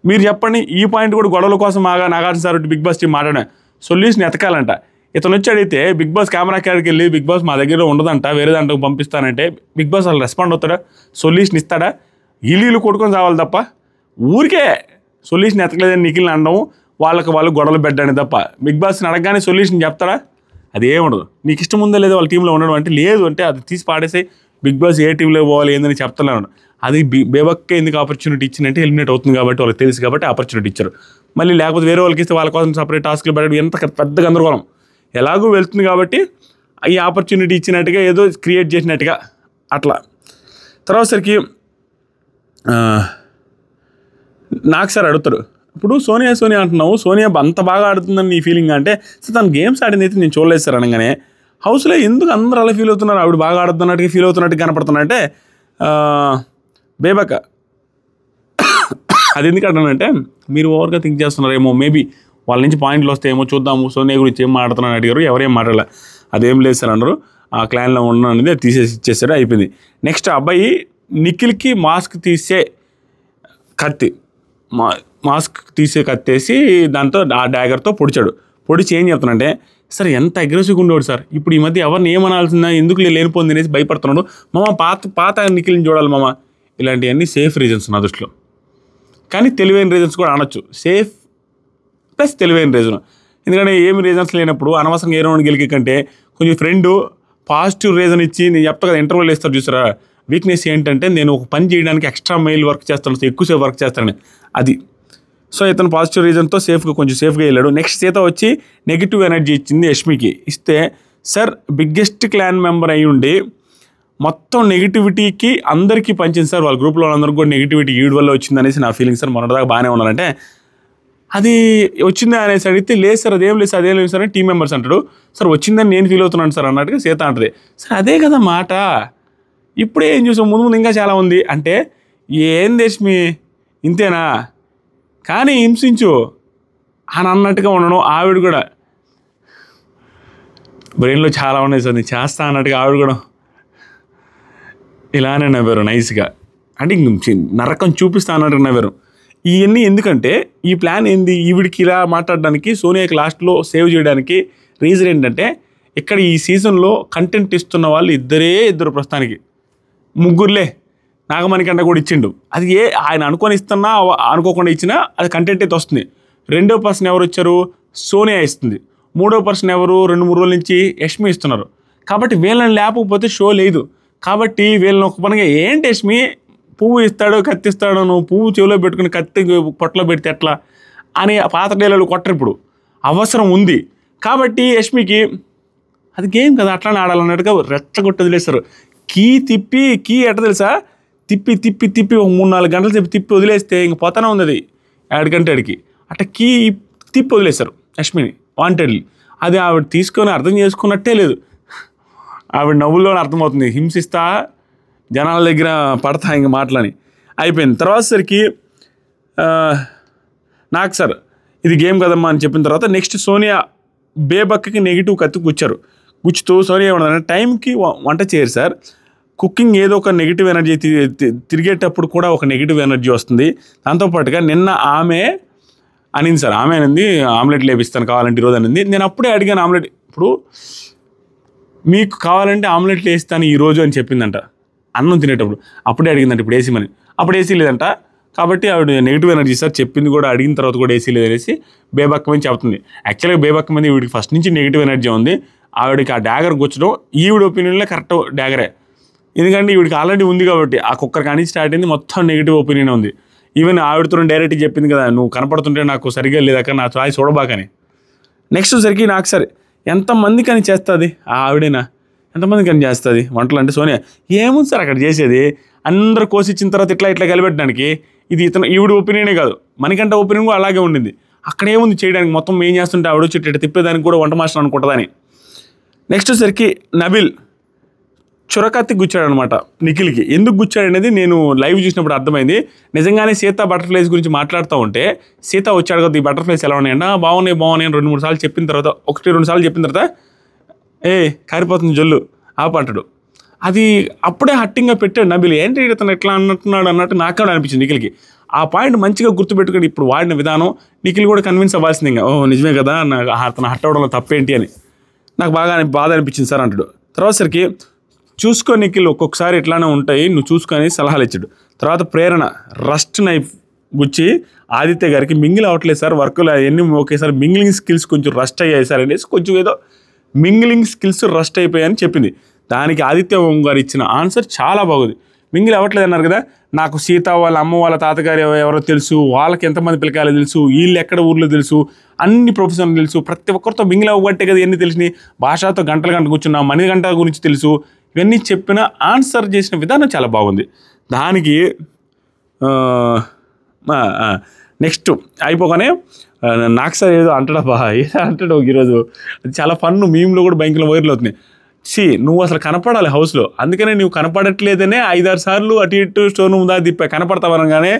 మీరు చెప్పండి. ఈ పాయింట్ కూడా గొడవల కోసం Nagarjuna sir Big Boss team మాట్లాడా సొల్యూషన్ ఎతకాలంట. ఇతను వచ్చి అడిగితే బిగ్ బాస్ కెమెరా కాడికి వెళ్ళి బిగ్ బాస్ మా దగ్గర ఉండదంట, వేరే దాంట్లో పంపిస్తానంటే బిగ్ బాస్ వాళ్ళు రెస్పాండ్ అవుతాడా, సొల్యూషన్ ఇస్తాడా? ఇల్లు కొట్టుకొని రావాలి తప్ప ఊరికే సొల్యూషన్ ఎతకలేదని నిఖిల్ని అనడం, వాళ్ళు గొడవలు పెట్టడానికి తప్ప బిగ్ బాస్ని అడగగానే సొల్యూషన్ చెప్తాడా? అదేముండదు. నీకు ఇష్టం ఉందో లేదో వాళ్ళ టీంలో ఉండడం అంటే లేదు అంటే అది తీసి పాడేసి బిగ్ బాస్ ఏ టీంలో పోవాలి ఏందని చెప్తున్నాను. అది బేబక్కే ఎందుకు ఆపర్చునిటీ ఇచ్చిందంటే ఎలిమినేట్ అవుతుంది కాబట్టి వాళ్ళకి తెలుసు కాబట్టి ఆపర్చునిటీ ఇచ్చారు. మళ్ళీ లేకపోతే వేరే వాళ్ళకి ఇస్తే వాళ్ళ కోసం సపరేట్ టాస్క్లు పెట్టడం ఎంత పెద్ద గందరగోళం. ఎలాగూ వెళ్తుంది కాబట్టి ఈ ఆపర్చునిటీ ఇచ్చినట్టుగా ఏదో క్రియేట్ చేసినట్టుగా అట్లా. తర్వాత సరికి నాకు సార్ అడుగుతారు, ఇప్పుడు సోనియా అంటున్నావు, సోనియా అంత బాగా ఆడుతుందని నీ ఫీలింగ్ అంటే సార్ తను గేమ్స్ ఆడింది అయితే నేను చూడలేదు సార్ అనగానే హౌస్లో ఎందుకు అందరూ అలా ఫీల్ అవుతున్నారు, ఆవిడ బాగా ఆడుతున్నట్టుగా ఫీల్ అవుతున్నట్టు కనపడుతున్నారంటే బేబక్క అది ఎందుకు అంటానంటే మీరు ఓవర్గా థింక్ చేస్తున్నారేమో, మేబీ వాళ్ళ నుంచి పాయింట్లు వస్తాయేమో చూద్దాము, సోనియా గురించి ఏం మాట్లాడుతున్నాను అడిగారు, ఎవరేం మాట్లాడలే, అదేం లేదు సార్ అన్నారు. ఆ క్లాన్లో ఉన్న అనేది తీసేసి ఇచ్చేసారు, అయిపోయింది. నెక్స్ట్ అబ్బాయి నిఖిల్కి మాస్క్ తీసే కత్తి కత్తేసి దాంతో ఆ డ్యాగర్తో పొడిచి ఏం చెప్తున్నాడంటే సార్ ఎంత అగ్రెసివ్గా ఉండేవాడు సార్, ఇప్పుడు ఈ మధ్య ఎవరిని ఏమనాల్సిందా, ఎందుకు లేనిపోయింది అనేసి భయపడుతున్నాడు మామ, పాత నిఖిల్ని చూడాలి మామ. ఇలాంటివన్నీ సేఫ్ రీజన్స్ నా దృష్టిలో, కానీ తెలివైన రీజన్స్ కూడా అనొచ్చు. సేఫ్ ప్లస్ తెలివైన రీజన్, ఎందుకంటే ఏమి రీజన్స్ లేనప్పుడు అనవసరంగా ఏ రౌండ్ గెలికే కంటే కొంచెం ఫ్రెండ్ పాజిటివ్ రీజన్ ఇచ్చి నేను చెప్తా కదా ఇంటర్వ్యూలు ఇస్తారు చూసారా, వీక్నెస్ ఏంటంటే నేను ఒక పని చేయడానికి ఎక్స్ట్రా మైల్ వర్క్ చేస్తాను, ఎక్కువసేపు వర్క్ చేస్తానని అది. సో ఇతను పాజిటివ్ రీజన్తో కొంచెం సేఫ్గా వెళ్ళాడు. నెక్స్ట్ సీత వచ్చి నెగిటివ్ ఎనర్జీ ఇచ్చింది యష్మికి. ఇస్తే సార్ బిగ్గెస్ట్ క్లాన్ మెంబర్ అయి ఉండి మొత్తం నెగిటివిటీకి అందరికీ పంచింది సార్, వాళ్ళ గ్రూప్లో అందరికీ కూడా నెగిటివిటీ ఈడు వల్ల వచ్చింది అనేసి నా ఫీలింగ్ సార్. మొన్నటిదాకా బాగానే ఉన్నారంటే అది వచ్చిందా అనేసి అడిగితే లేదు సార్ అదేం లేదు సార్ అని టీం మెంబర్స్ అంటాడు. సార్ వచ్చిందని నేను ఫీల్ అవుతున్నాను సార్ అన్నట్టుగా సీత అంటుంది. సార్ అదే కదా మాట, ఇప్పుడే ఏం చూసాం, ముందు ఇంకా చాలా ఉంది అంటే ఏం దేశమి ఇంతేనా, కానీ హింసించు అని అన్నట్టుగా ఉండడం. ఆవిడ కూడా బ్రెయిన్లో చాలా ఉన్నాయి సార్, నేను చేస్తా అన్నట్టుగా ఆవిడ కూడా ఇలానే నవ్వారు నైస్గా, అంటే నరకం చూపిస్తా అన్నట్టుగా నవ్వారు. ఇవన్నీ ఎందుకంటే ఈ ప్లాన్ ఏంది, ఈవిడికి ఇలా మాట్లాడడానికి, సోనియాకి లాస్ట్లో సేవ్ చేయడానికి రీజన్ ఏంటంటే ఇక్కడ ఈ సీజన్లో కంటెంట్ ఇస్తున్న వాళ్ళు ఇద్దరు ప్రస్తుతానికి, ముగ్గురులే, నాగమణికంట కూడా ఇచ్చిండు. అది ఆయన అనుకొని ఇస్తున్నా అనుకోకుండా ఇచ్చినా అది కంటెంట్ అయితే వస్తుంది. రెండో పర్సన్ ఎవరు వచ్చారు, సోనియా ఇస్తుంది. మూడో పర్సన్ ఎవరు, 2-3 రోజుల నుంచి యష్మి ఇస్తున్నారు. కాబట్టి వీళ్ళని లేకపోతే షో లేదు. కాబట్టి వీళ్ళని ఒక పనిగా ఏంటి యష్మి పువ్వు ఇస్తాడు కత్తి ఇస్తాడు, నువ్వు పువ్వు చెవిలో పెట్టుకుని కత్తి పొట్టలో పెడితే ఎట్లా అని పాత డైలాగులు కొట్టరు. ఇప్పుడు అవసరం ఉంది కాబట్టి యష్మికి అది గేమ్ కదా అట్లానే ఆడాలన్నట్టుగా రెచ్చగొట్టి వదిలేస్తారు. కీ ఎట్ట తెలుసా, తిప్పి ఒక 3-4 గంటలు తిప్పి వదిలేస్తే ఇంక పోతానే ఉంది అది ఏడికి అట్లా తిప్పి వదిలేస్తారు యష్మిని వాంటెడ్లీ. అది ఆవిడ తీసుకొని అర్థం చేసుకున్నట్టే లేదు, ఆవిడ నవ్వుల్లోనే అర్థమవుతుంది, హింసిస్తా జనాల దగ్గర పడతా ఇంక మాటలని అయిపోయింది. తర్వాత సరికి నాకు సార్ ఇది గేమ్ కదమ్మా అని చెప్పిన తర్వాత నెక్స్ట్ సోనియా బేబక్కకి నెగిటివ్ కత్తి గుచ్చుతూ సోనియా ఏమన్నా టైంకి వంట చేయరు సార్, కుకింగ్ ఏదో ఒక నెగిటివ్ ఎనర్జీ తిరిగేటప్పుడు కూడా ఒక నెగిటివ్ ఎనర్జీ వస్తుంది. దాంతోపాటుగా నిన్న ఆమె అనింది సార్, ఆమె అనింది ఆమ్లెట్ లేపిస్తాను కావాలంటే ఈరోజు అనింది. నేను అప్పుడే అడిగాను ఆమ్లెట్ ఇప్పుడు మీకు కావాలంటే ఆమ్లెట్లు వేస్తాను ఈరోజు అని చెప్పిందంట అన్నం తినేటప్పుడు. అప్పుడే అడిగిందంట ఇప్పుడు ఏసీమని, అప్పుడు ఏసీ లేదంట. కాబట్టి ఆవిడ నెగిటివ్ ఎనర్జీ సార్ చెప్పింది కూడా, అడిగిన తర్వాత కూడా ఏసీ లేదనేసి బేబక్క మీద చెప్తుంది. యాక్చువల్గా బేబక్క మీద వీడికి ఫస్ట్ నుంచి నెగిటివ్ ఎనర్జీ ఉంది. ఆవిడకి ఆ డ్యాగర్ గుచ్చడం ఈవిడ ఒపీనియన్లో కరెక్ట్ డ్యాగరే, ఎందుకంటే ఈవిడికి ఆల్రెడీ ఉంది కాబట్టి ఆ కుక్కర్ కానీ స్టార్ట్ అయింది మొత్తం నెగిటివ్ ఒపీనియన్ ఉంది. ఈవెన్ ఆవిడతో డైరెక్ట్గా చెప్పింది కదా, నువ్వు కనపడుతుంటే నాకు సరిగ్గా లేదాక నా చాయ్ చూడబాకని. నెక్స్ట్ సరికి నాకు సరే ఎంతమంది కానీ చేస్తుంది ఆవిడైనా, ఎంతమంది కానీ చేస్తుంది వంటలు అంటే సోనియా ఏముంది సార్ అక్కడ చేసేది, అందరూ కోసిచ్చిన తర్వాత ఇట్లా కలిపెట్టడానికి. ఇది ఈవిడ ఒపీనియనే కాదు, మనకంటే ఒపీనియన్ కూడా అలాగే ఉండింది. అక్కడ ఏముంది చేయడానికి, మొత్తం ఏం చేస్తుంటే ఆవిడ వచ్చి తిప్పేదానికి కూడా వంట మాస్టర్ అనుకుంటుందని. నెక్స్ట్ సరికి నబిల్ చురకత్తి గుచ్చాడు అనమాట నిఖిల్కి. ఎందుకు గుచ్చాడు అనేది నేను లైవ్ చూసినప్పుడు అర్థమైంది. నిజంగానే సీత బటర్ఫ్లైస్ గురించి మాట్లాడుతూ ఉంటే సీత వచ్చాడు కదా, ఈ బటర్ఫ్లైస్ ఎలా ఉన్నాయండి, బాగున్నాయి అని 2-3 సార్లు చెప్పిన తర్వాత 1-2 సార్లు చెప్పిన తర్వాత కారిపోతుంది జొల్లు ఆపంటాడు. అది అప్పుడే హట్టింగ్గా పెట్టాడు నబిల్. ఏంటి ఇతను ఎట్లా అన్నట్టున్నాడు అన్నట్టు నాకు కూడా అనిపించింది నిఖిల్కి. ఆ పాయింట్ మంచిగా గుర్తుపెట్టుకుని ఇప్పుడు వాడిన విధానం నిఖిల్ కూడా కన్విన్స్ అవ్వాల్సింది. ఇంకా నిజమే కదా, అతను హట్ అవడంలో తప్పేంటి అని నాకు బాధ అనిపించింది సార్ అంటాడు. తర్వాత సరికి చూసుకో నిఖిల్, ఒక్కొక్కసారి ఇట్లానే ఉంటాయి, నువ్వు చూసుకొని సలహాలు ఇచ్చాడు. తర్వాత ప్రేరణ రస్ట్ నైఫ్ గుచ్చి ఆదిత్య గారికి మింగిల్ అవ్వట్లేదు సార్, వర్క్లు అవన్నీ ఒకేసారి మింగిలింగ్ స్కిల్స్ కొంచెం రస్ట్ అయ్యాయి సార్ అనేసి కొంచెం ఏదో మింగిలింగ్ స్కిల్స్ రస్ట్ అయిపోయాయని చెప్పింది. దానికి ఆదిత్య ఓం గారు ఇచ్చిన ఆన్సర్ చాలా బాగుంది. మింగిల్ అవ్వట్లేదు అన్నారు కదా, నాకు సీత వాళ్ళ అమ్మ వాళ్ళ తాతగారు ఎవరో తెలుసు, వాళ్ళకి ఎంతమంది పిల్లకాయలు తెలుసు, వీళ్ళు ఎక్కడ ఊర్లో తెలుసు, అన్ని ప్రొఫెషన్లు తెలుసు, ప్రతి ఒక్కరితో మింగిల్ అవ్వబట్టే కదా ఎన్ని తెలిసినాయి, భాషతో గంటలు కూర్చున్నా, మణిగంట గురించి తెలుసు, ఇవన్నీ చెప్పిన ఆన్సర్ చేసిన విధానం చాలా బాగుంది. దానికి నెక్స్ట్ అయిపోగానే నాకు సార్ ఏదో అంటాడా ఏదో అంటాడు ఈరోజు, అది చాలా ఫన్, మీమ్లో కూడా బ్యాంకులో వైర్లు అవుతున్నాయి. నువ్వు అసలు కనపడాలి హౌస్లో, అందుకనే నువ్వు కనపడట్లేదనే 5-6 సార్లు అటు ఇటు స్టోర్ ముందా తిప్పా, కనపడతావనగానే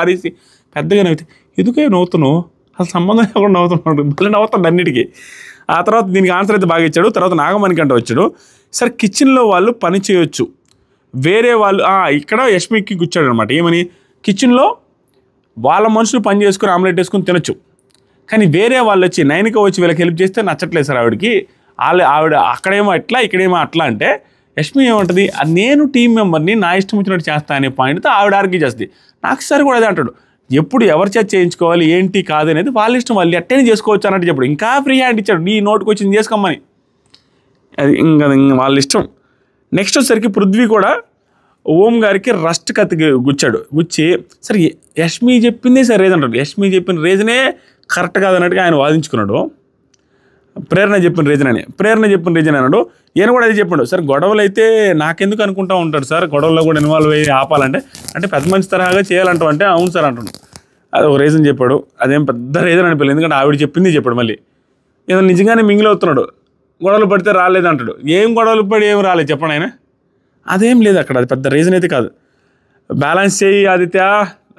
అరిసి పెద్దగా నవ్వుతే ఎందుకే నవ్వుతున్నావు, అసలు సంబంధం లేకుండా నవ్వుతున్నాడు, మళ్ళీ నవ్వుతాడు అన్నిటికీ. ఆ తర్వాత దీనికి ఆన్సర్ అయితే బాగా ఇచ్చాడు. తర్వాత నాగమణికంట వచ్చాడు. సార్ కిచెన్లో వాళ్ళు పని చేయొచ్చు, వేరే వాళ్ళు ఇక్కడ యష్మికి కూర్చాడు అనమాట. ఏమని, కిచెన్లో వాళ్ళ మనుషులు పని చేసుకుని ఆమ్లెట్ వేసుకుని తినొచ్చు, కానీ వేరే వాళ్ళు వచ్చి నైన్కి వచ్చి వీళ్ళకి హెల్ప్ చేస్తే నచ్చట్లేదు సార్ ఆవిడకి, ఆవిడ అక్కడేమో ఎట్లా ఇక్కడేమో అట్లా అంటే యష్మి ఏమంటుంది, నేను టీం మెంబర్ని నా ఇష్టం వచ్చినట్టు చేస్తా అనే పాయింట్తో ఆవిడ ఆర్గ్యూ చేస్తుంది. నాకు సార్ కూడా అదే అంటాడు, ఎప్పుడు ఎవరి చేత చేయించుకోవాలి ఏంటి కాదు అనేది వాళ్ళ ఇష్టం, వాళ్ళు ఎట్టని చేసుకోవచ్చు అన్నట్టు చెప్పడు. ఇంకా ఫ్రీ హ్యాండ్ ఇచ్చాడు, నీ నోటుకు వచ్చింది చేసుకోమని, అది ఇంకా వాళ్ళ ఇష్టం. నెక్స్ట్ వచ్చేసరికి పృథ్వీ కూడా ఓం గారికి రస్ట్ కత్తి గుచ్చి సరే యష్మి చెప్పిందే సార్ రీజన్ అంటాడు. యష్మి చెప్పిన రీజనే కరెక్ట్ కాదన్నట్టుగా ఆయన వాదించుకున్నాడు. ప్రేరణ చెప్పిన రీజన్ అన్నాడు. ఈయన కూడా అది చెప్పాడు, సార్ గొడవలు అయితే నాకెందుకు అనుకుంటా ఉంటాడు సార్, గొడవల్లో కూడా ఇన్వాల్వ్ అయ్యి ఆపాలంటే పెద్ద మంచి తరహాగా చేయాలంటావు అంటే అవును సార్ అంటాడు. అది ఒక రీజన్ చెప్పాడు, అదేం పెద్ద రీజన్ అనిపించలేదు, ఎందుకంటే ఆవిడ చెప్పింది చెప్పాడు. మళ్ళీ ఏదో నిజంగానే మింగిల్ అవుతున్నాడు, గొడవలు పడితే రాలేదు అంటాడు. ఏం గొడవలు పడి ఏం రాలేదు చెప్పండి ఆయన, అదేం లేదు అక్కడ, అది పెద్ద రీజన్ అయితే కాదు. బ్యాలెన్స్ చేయి ఆదిత్య,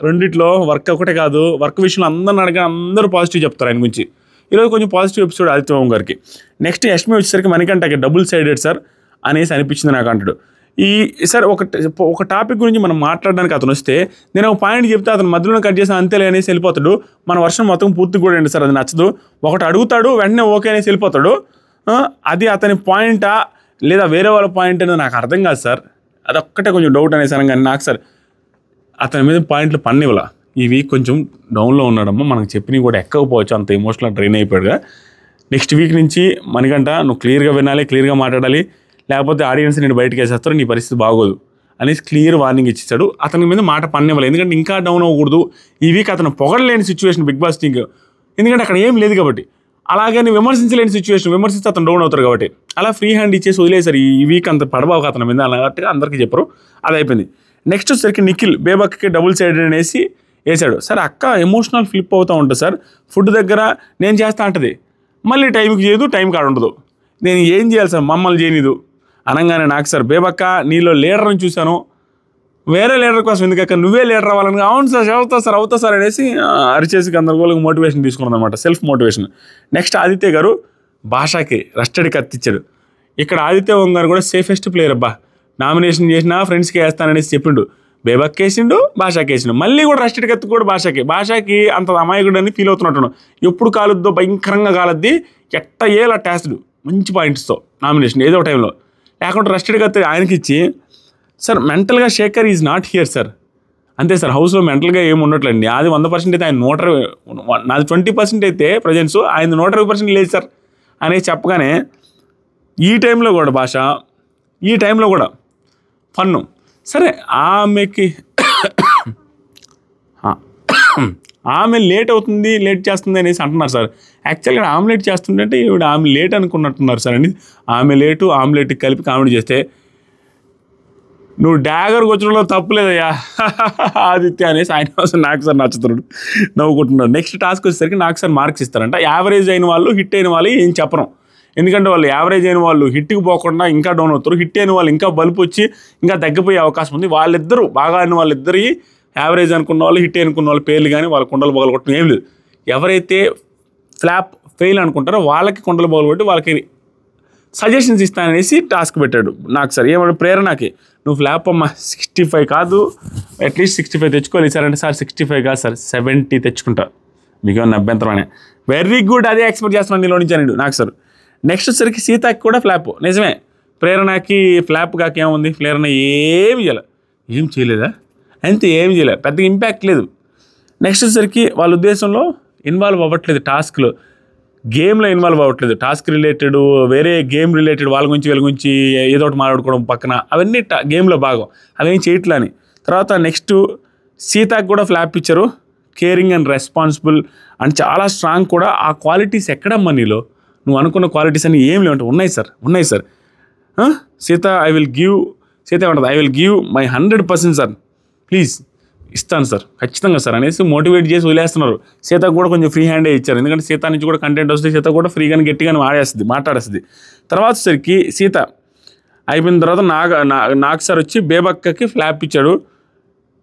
రెండిట్లో వర్క్ ఒకటే కాదు, వర్క్ విషయంలో అందరిని అడగా అందరూ పాజిటివ్ చెప్తారు ఆయన గురించి. ఈరోజు కొంచెం పాజిటివ్ ఎపిసోడ్ ఆదిత్య ఓం గారికి. నెక్స్ట్ యష్మి వచ్చేసరికి మణికంటకి డబుల్ సైడెడ్ సార్ అనేసి అనిపించింది నాకు అంటాడు. సార్ ఒక టాపిక్ గురించి మనం మాట్లాడడానికి అతను వస్తే నేను ఒక పాయింట్ చెప్తే అతను మధ్యలో కట్ చేసి అంతేలే అనేసి వెళ్ళిపోతాడు. మన వర్షం మొత్తం పూర్తి కూడా ఏంటి సార్, అది నచ్చదు. ఒకటి అడుగుతాడు వెంటనే ఓకే అనేసి వెళ్ళిపోతాడు. అది అతని పాయింటా లేదా వేరే వాళ్ళ పాయింట్ అనేది నాకు అర్థం కాదు సార్, అదొక్కటే కొంచెం డౌట్ అనేసి అనగానే నాకు సార్ అతని మీద పాయింట్లు పన్నివ్వాల, ఈ వీక్ కొంచెం డౌన్లో ఉన్నాడమ్మా, మనకు చెప్పినవి కూడా ఎక్కకపోవచ్చు, అంత ఎమోషనల్ డ్రైన్ అయిపోయాడుగా. నెక్స్ట్ వీక్ నుంచి మణికంట నువ్వు క్లియర్గా వినాలి, క్లియర్గా మాట్లాడాలి, లేకపోతే ఆడియన్స్ నేను బయటకు వేసేస్తారు, నీ పరిస్థితి బాగోదు అనేసి క్లియర్ వార్నింగ్ ఇచ్చేస్తాడు. అతని మీద మాట పన్నివ్వాలి, ఎందుకంటే ఇంకా డౌన్ అవ్వకూడదు. ఈ వీక్ అతను పొగడలేని సిచ్యువేషన్ బిగ్ బాస్ టీంకి, ఎందుకంటే అక్కడ ఏం లేదు కాబట్టి. అలాగని విమర్శించలేని సిచ్యువేషన్, విమర్శిస్తే అతను డౌన్ అవుతారు కాబట్టి అలా ఫ్రీ హ్యాండ్ ఇచ్చేసి వదిలేసారు. ఈ వీక్ అంత పడబాకు అతని మీద అన్నట్టుగా అందరికీ చెప్పరు, అది అయిపోయింది. నెక్స్ట్ వచ్చేసరికి నిఖిల్ బేబక్కి డబుల్ సైడెడ్ అనేసి వేసాడు. సార్ అక్క ఎమోషనల్ ఫ్లిప్ అవుతూ ఉంటుంది సార్, ఫుడ్ దగ్గర నేను చేస్తా అంటది, మళ్ళీ టైంకి చేయదు, టైంకి ఆడ ఉండదు, నేను ఏం చేయాలి సార్, మమ్మల్ని చేయనిదు అనగానే నాకు సార్ బేబక్క నీలో లీడర్ని చూశాను, వేరే లీడర్ కోసం ఎందుకక్క నువ్వే లీడర్ అవ్వాలని, అవును సార్ అవుతా సార్ అనేసి అరిచేసి గందరగోళంగా మోటివేషన్ తీసుకున్నాను అనమాట, సెల్ఫ్ మోటివేషన్. నెక్స్ట్ ఆదిత్య గారు భాషకి రస్టెడ్ కత్తిచ్చాడు. ఇక్కడ ఆదిత్య ఓం గారు కూడా సేఫెస్ట్ ప్లేయర్ అబ్బా, నామినేషన్ చేసినా ఫ్రెండ్స్కి వేస్తాననేసి చెప్పిండు, బేబక్ వేసిండు, భాషకి వేసిండు, మళ్ళీ కూడా రస్టెడ్ కత్తి కూడా భాషకి అంత అమాయకుడు అని ఫీల్ అవుతున్నట్టును, ఎప్పుడు కాలుద్దో భయంకరంగా కాలద్ది, ఎట్ట ఏలా టేస్డ్ మంచి పాయింట్స్తో నామినేషన్ ఏదో టైంలో, లేకుంటే రస్టెడ్ కత్తి ఆయనకి ఇచ్చి సార్ మెంటల్గా Shekhar is not here sir, అంతే సార్ హౌస్లో మెంటల్గా ఏమి ఉండట్లేండి, అది 100% అయితే ఆయన 120, నాది 20% అయితే ప్రజెన్స్, ఆయన 120% లేదు సార్ అనేది చెప్పగానే ఈ టైంలో కూడా ఫన్ను. సరే ఆమె లేట్ అవుతుంది, లేట్ చేస్తుంది అనేసి అంటున్నారు సార్. యాక్చువల్గా ఆమ్లెట్ చేస్తుంటే ఈవిడ ఆమె లేట్ అనుకున్నట్టున్నారు సార్ అని, ఆమె లేటు ఆమ్లెట్ కలిపి కామెడీ చేస్తే నువ్వు డాగర్ కూర్చోడంలో తప్పులేదయ్యా ఆదిత్య అనేసి ఆయన కోసం నాకు సార్ నచ్చుతున్నాడు, నవ్వుకుంటున్నాడు. నెక్స్ట్ టాస్క్ వచ్చేసరికి నాకు సార్ మార్క్స్ ఇస్తారంట. యావరేజ్ అయిన వాళ్ళు, హిట్ అయిన వాళ్ళు ఏం చెప్పరు, ఎందుకంటే వాళ్ళు యావరేజ్ అయిన వాళ్ళు హిట్కి పోకుండా ఇంకా డౌన్ అవుతారు, హిట్ అయిన వాళ్ళు ఇంకా బలుపు వచ్చి ఇంకా తగ్గిపోయే అవకాశం ఉంది. వాళ్ళిద్దరూ బాగా ఆడిన వాళ్ళిద్దరి యావరేజ్ అనుకున్న వాళ్ళు, హిట్ అనుకున్న వాళ్ళ పేర్లు కానీ వాళ్ళ కుండలు పగలగొట్టడం ఏం లేదు. ఎవరైతే ఫ్లాప్ ఫెయిల్ అనుకుంటారో వాళ్ళకి కుండలు పగలగొట్టి వాళ్ళకి సజెషన్స్ ఇస్తాననేసి టాస్క్ పెట్టాడు నాకు సార్. ఏమన్నా ప్రేరణకి నువ్వు ఫ్లాప్ అమ్మ 65 కాదు, అట్లీస్ట్ 65 తెచ్చుకోవాలి సార్ అంటే, సార్ 65 కాదు సార్ 70 తెచ్చుకుంటా, మీకు ఏమన్నా అభ్యంతరం అనే. వెరీ గుడ్, అదే ఎక్స్పెక్ట్ చేస్తున్నాను నీలో నుంచి అని నాకు సార్. నెక్స్ట్ వచ్చేసరికి సీతకి కూడా ఫ్లాప్ నిజమే. ప్రేరణకి ఫ్లాప్ కాక ఏముంది, ప్రేరణ ఏం చేయలేదా అంతే, ఏం చేయలేదు, పెద్దగా ఇంపాక్ట్ లేదు. నెక్స్ట్ వచ్చేసరికి వాళ్ళ ఉద్దేశంలో ఇన్వాల్వ్ అవ్వట్లేదు, టాస్క్లో గేమ్లో ఇన్వాల్వ్ అవ్వట్లేదు, టాస్క్ రిలేటెడ్ వేరే గేమ్ రిలేటెడ్ వాళ్ళ గురించి వీళ్ళ గురించి ఏదో ఒకటి మాట్లాడుకోవడం పక్కన, అవన్నీ గేమ్లో భాగం, అవేం చేయట్లే అని. తర్వాత నెక్స్ట్ సీతకి కూడా ఫ్లాప్ ఇచ్చారు. కేరింగ్ అండ్ రెస్పాన్సిబుల్ అండ్ చాలా స్ట్రాంగ్ కూడా. ఆ క్వాలిటీస్ ఎక్కడమ్మా నీలో, నువ్వు అనుకున్న క్వాలిటీస్ అన్నీ ఏం లేవంటే ఉన్నాయి సార్. సీత సీత ఏమంటుంది, I will give my 100% sir, please ఇస్తాను సార్, ఖచ్చితంగా సార్ అనేసి మోటివేట్ చేసి వదిలేస్తున్నారు. సీతకు కూడా కొంచెం ఫ్రీ హ్యాండే ఇచ్చారు, ఎందుకంటే సీత నుంచి కూడా కంటెంట్ వస్తే సీత కూడా ఫ్రీగానే గట్టిగానే మాట్లాడేస్తుంది. తర్వాత సరికి సీత అయిపోయిన తర్వాత నాకు సార్ వచ్చి బేబక్కకి ఫ్లాప్ ఇచ్చాడు.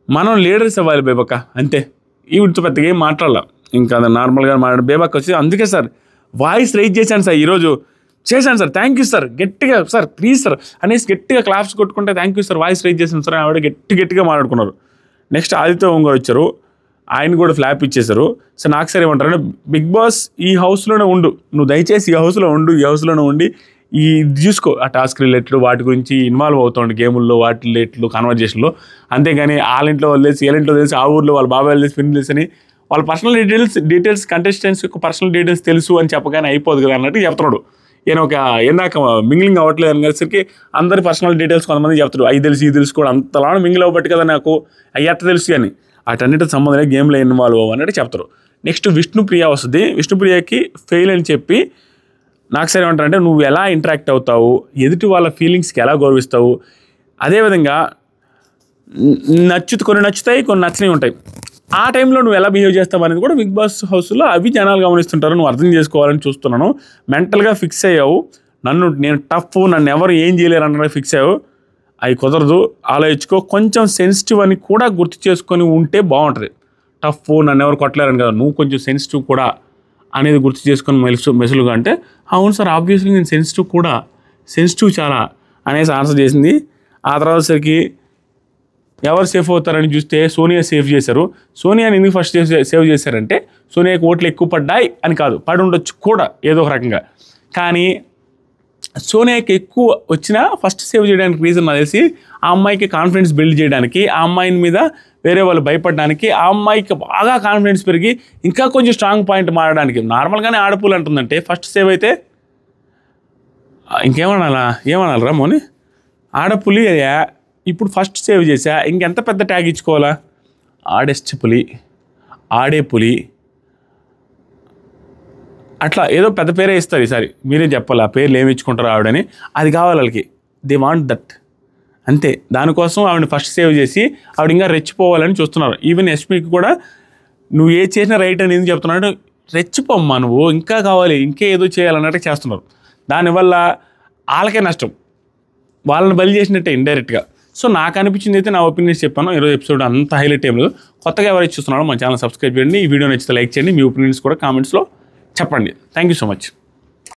మనం లీడర్స్ అవ్వాలి బేబక్క అంతే, ఈ వీటితో పెద్దగా ఏం మాట్లాడాల, ఇంకా అది నార్మల్గా మాట్లాడు. బేబక్క వచ్చి అందుకే సార్ వాయిస్ రైజ్ చేశాను సార్, ఈరోజు చేశాను సార్, థ్యాంక్ యూ సార్, గట్టిగా సార్ ప్లీజ్ సార్ అనేసి గట్టిగా క్లాప్స్ కొట్టుకుంటే thank you sir voice raise చేశాను సార్ ఆవిడ గట్టిగా మాట్లాడుకున్నారు. నెక్స్ట్ ఆదిత్య ఓంగారు వచ్చారు, ఆయన కూడా ఫ్లాప్ ఇచ్చేశారు. సో నాకు సార్ ఏమంటారంటే, బిగ్ బాస్ ఈ హౌస్లోనే ఉండు, నువ్వు దయచేసి ఈ హౌస్లోనే ఉండి ఈ చూసుకో, ఆ టాస్క్ రిలేటెడ్ వాటి గురించి ఇన్వాల్వ్ అవుతాడు గేముల్లో, వాటి రిలేటెడ్ కన్వర్జేషన్లో, అంతేగాని వాళ్ళ ఇంట్లో వదిలేసి వీళ్ళ తెలిసి ఆ ఊర్లో వాళ్ళ బాబాయ్ తెలిసి పిన్ తెలిసి అని వాళ్ళ పర్సనల్ డీటెయిల్స్ కంటెస్టెంట్స్ యొక్క పర్సనల్ డీటెయిల్స్ తెలుసు అని చెప్పగానే అయిపోదు కదా అన్నట్టు చెప్తున్నాడు. నేను ఏందాక మింగిలింగ్ అవ్వట్లేదు అనేసరికి అందరి పర్సనల్ డీటెయిల్స్ కొంతమంది చెప్తారు, అవి తెలుసు ఇది తెలుసు కూడా, అంతలా మింగిల్ అవ్వబట్టి కదా నాకు అవి ఎట్ట తెలుసు అని, వాటన్నిటి సంబంధం గేమ్లో ఇన్వాల్వ్ అన్నట్టు చెప్తారు. నెక్స్ట్ విష్ణుప్రియ వస్తుంది. విష్ణుప్రియకి ఫెయిల్ అని చెప్పి నాకు సరే ఏమంటారంటే, నువ్వు ఎలా ఇంటరాక్ట్ అవుతావు, ఎదుటి వాళ్ళ ఫీలింగ్స్కి ఎలా గౌరవిస్తావు, అదేవిధంగా కొన్ని నచ్చుతాయి కొన్ని నచ్చనివి ఉంటాయి, ఆ టైంలో నువ్వు ఎలా బిహేవ్ చేస్తావు అనేది కూడా బిగ్ బాస్ హౌస్లో అవి జనాలు గమనిస్తుంటారు, నువ్వు అర్థం చేసుకోవాలని చూస్తున్నాను. మెంటల్గా ఫిక్స్ అయ్యావు, నేను టఫ్, నన్ను ఎవరు ఏం చేయలేరు అన్నది ఫిక్స్ అయ్యావు, అవి కుదరదు, ఆలోచించుకో, కొంచెం సెన్సిటివ్ అని కూడా గుర్తు చేసుకొని ఉంటే బాగుంటుంది. టఫ్, నన్ను ఎవరు కొట్టలేరని కదా, నువ్వు కొంచెం సెన్సిటివ్ కూడా అనేది గుర్తు చేసుకొని మెసులుగా అంటే, అవును సార్ ఆబ్వియస్లీ నేను సెన్సిటివ్ చాలా అనేసి ఆన్సర్ చేసింది. ఆ తర్వాత సరికి ఎవరు సేఫ్ అవుతారని చూస్తే సోనియా సేఫ్ చేశారు. సోనియాని ఎందుకు ఫస్ట్ సేవ్ చేశారంటే, సోనియాకి ఓట్లు ఎక్కువ పడ్డాయి అని కాదు, పడి ఉండొచ్చు కూడా ఏదో ఒక రకంగా, కానీ సోనియాకి ఎక్కువ వచ్చినా ఫస్ట్ సేవ్ చేయడానికి రీజన్ నాకు తెలిసి ఆ అమ్మాయికి కాన్ఫిడెన్స్ బిల్డ్ చేయడానికి, ఆ అమ్మాయిని మీద వేరే వాళ్ళు భయపడడానికి, ఆ అమ్మాయికి బాగా కాన్ఫిడెన్స్ పెరిగి ఇంకా కొంచెం స్ట్రాంగ్ పాయింట్ మారడానికి. నార్మల్గానే ఆడపూలు అంటుందంటే ఫస్ట్ సేవ్ అయితే ఏమనాలరా మోని, ఆడపులి అయ్యా, ఇప్పుడు ఫస్ట్ సేవ్ చేసా, ఇంకెంత పెద్ద ట్యాగ్ ఇచ్చుకోవాలా, ఆడెస్ట్ పులి, ఆడే పులి, అట్లా ఏదో పెద్ద పేరే ఇస్తారు. ఈసారి మీరే చెప్పాలి ఆ పేర్లు ఏమి ఇచ్చుకుంటారు ఆవిడని, అది కావాలి వాళ్ళకి, దే వాంట్ దట్ అంతే. దానికోసం ఆవిడని ఫస్ట్ సేవ్ చేసి ఆవిడ ఇంకా రెచ్చిపోవాలని చూస్తున్నారు. ఈవెన్ ఎస్పీకి కూడా నువ్వు ఏ చేసినా రైట్ అని ఎందుకు చెప్తున్నాడు, రెచ్చిపోమ్మా నువ్వు, ఇంకా కావాలి, ఇంకే ఏదో చేయాలన్నట్టు చేస్తున్నారు. దానివల్ల వాళ్ళకే నష్టం, వాళ్ళని బలి చేసినట్టే ఇండైరెక్ట్గా. సో నాకు అనిపించింది అయితే నా ఒపీనియన్స్ చెప్పాను. ఈరోజు ఎపిసోడ్ అంత హైలైట్ ఏం లేదు. కొత్తగా ఎవరైతే చూస్తున్నారో మన ఛానల్ సబ్స్క్రైబ్ చేయండి, ఈ వీడియో నచ్చితే లైక్ చేయండి, మీ ఒపీనియన్స్ కూడా కామెంట్స్లో చెప్పండి. Thank you so much.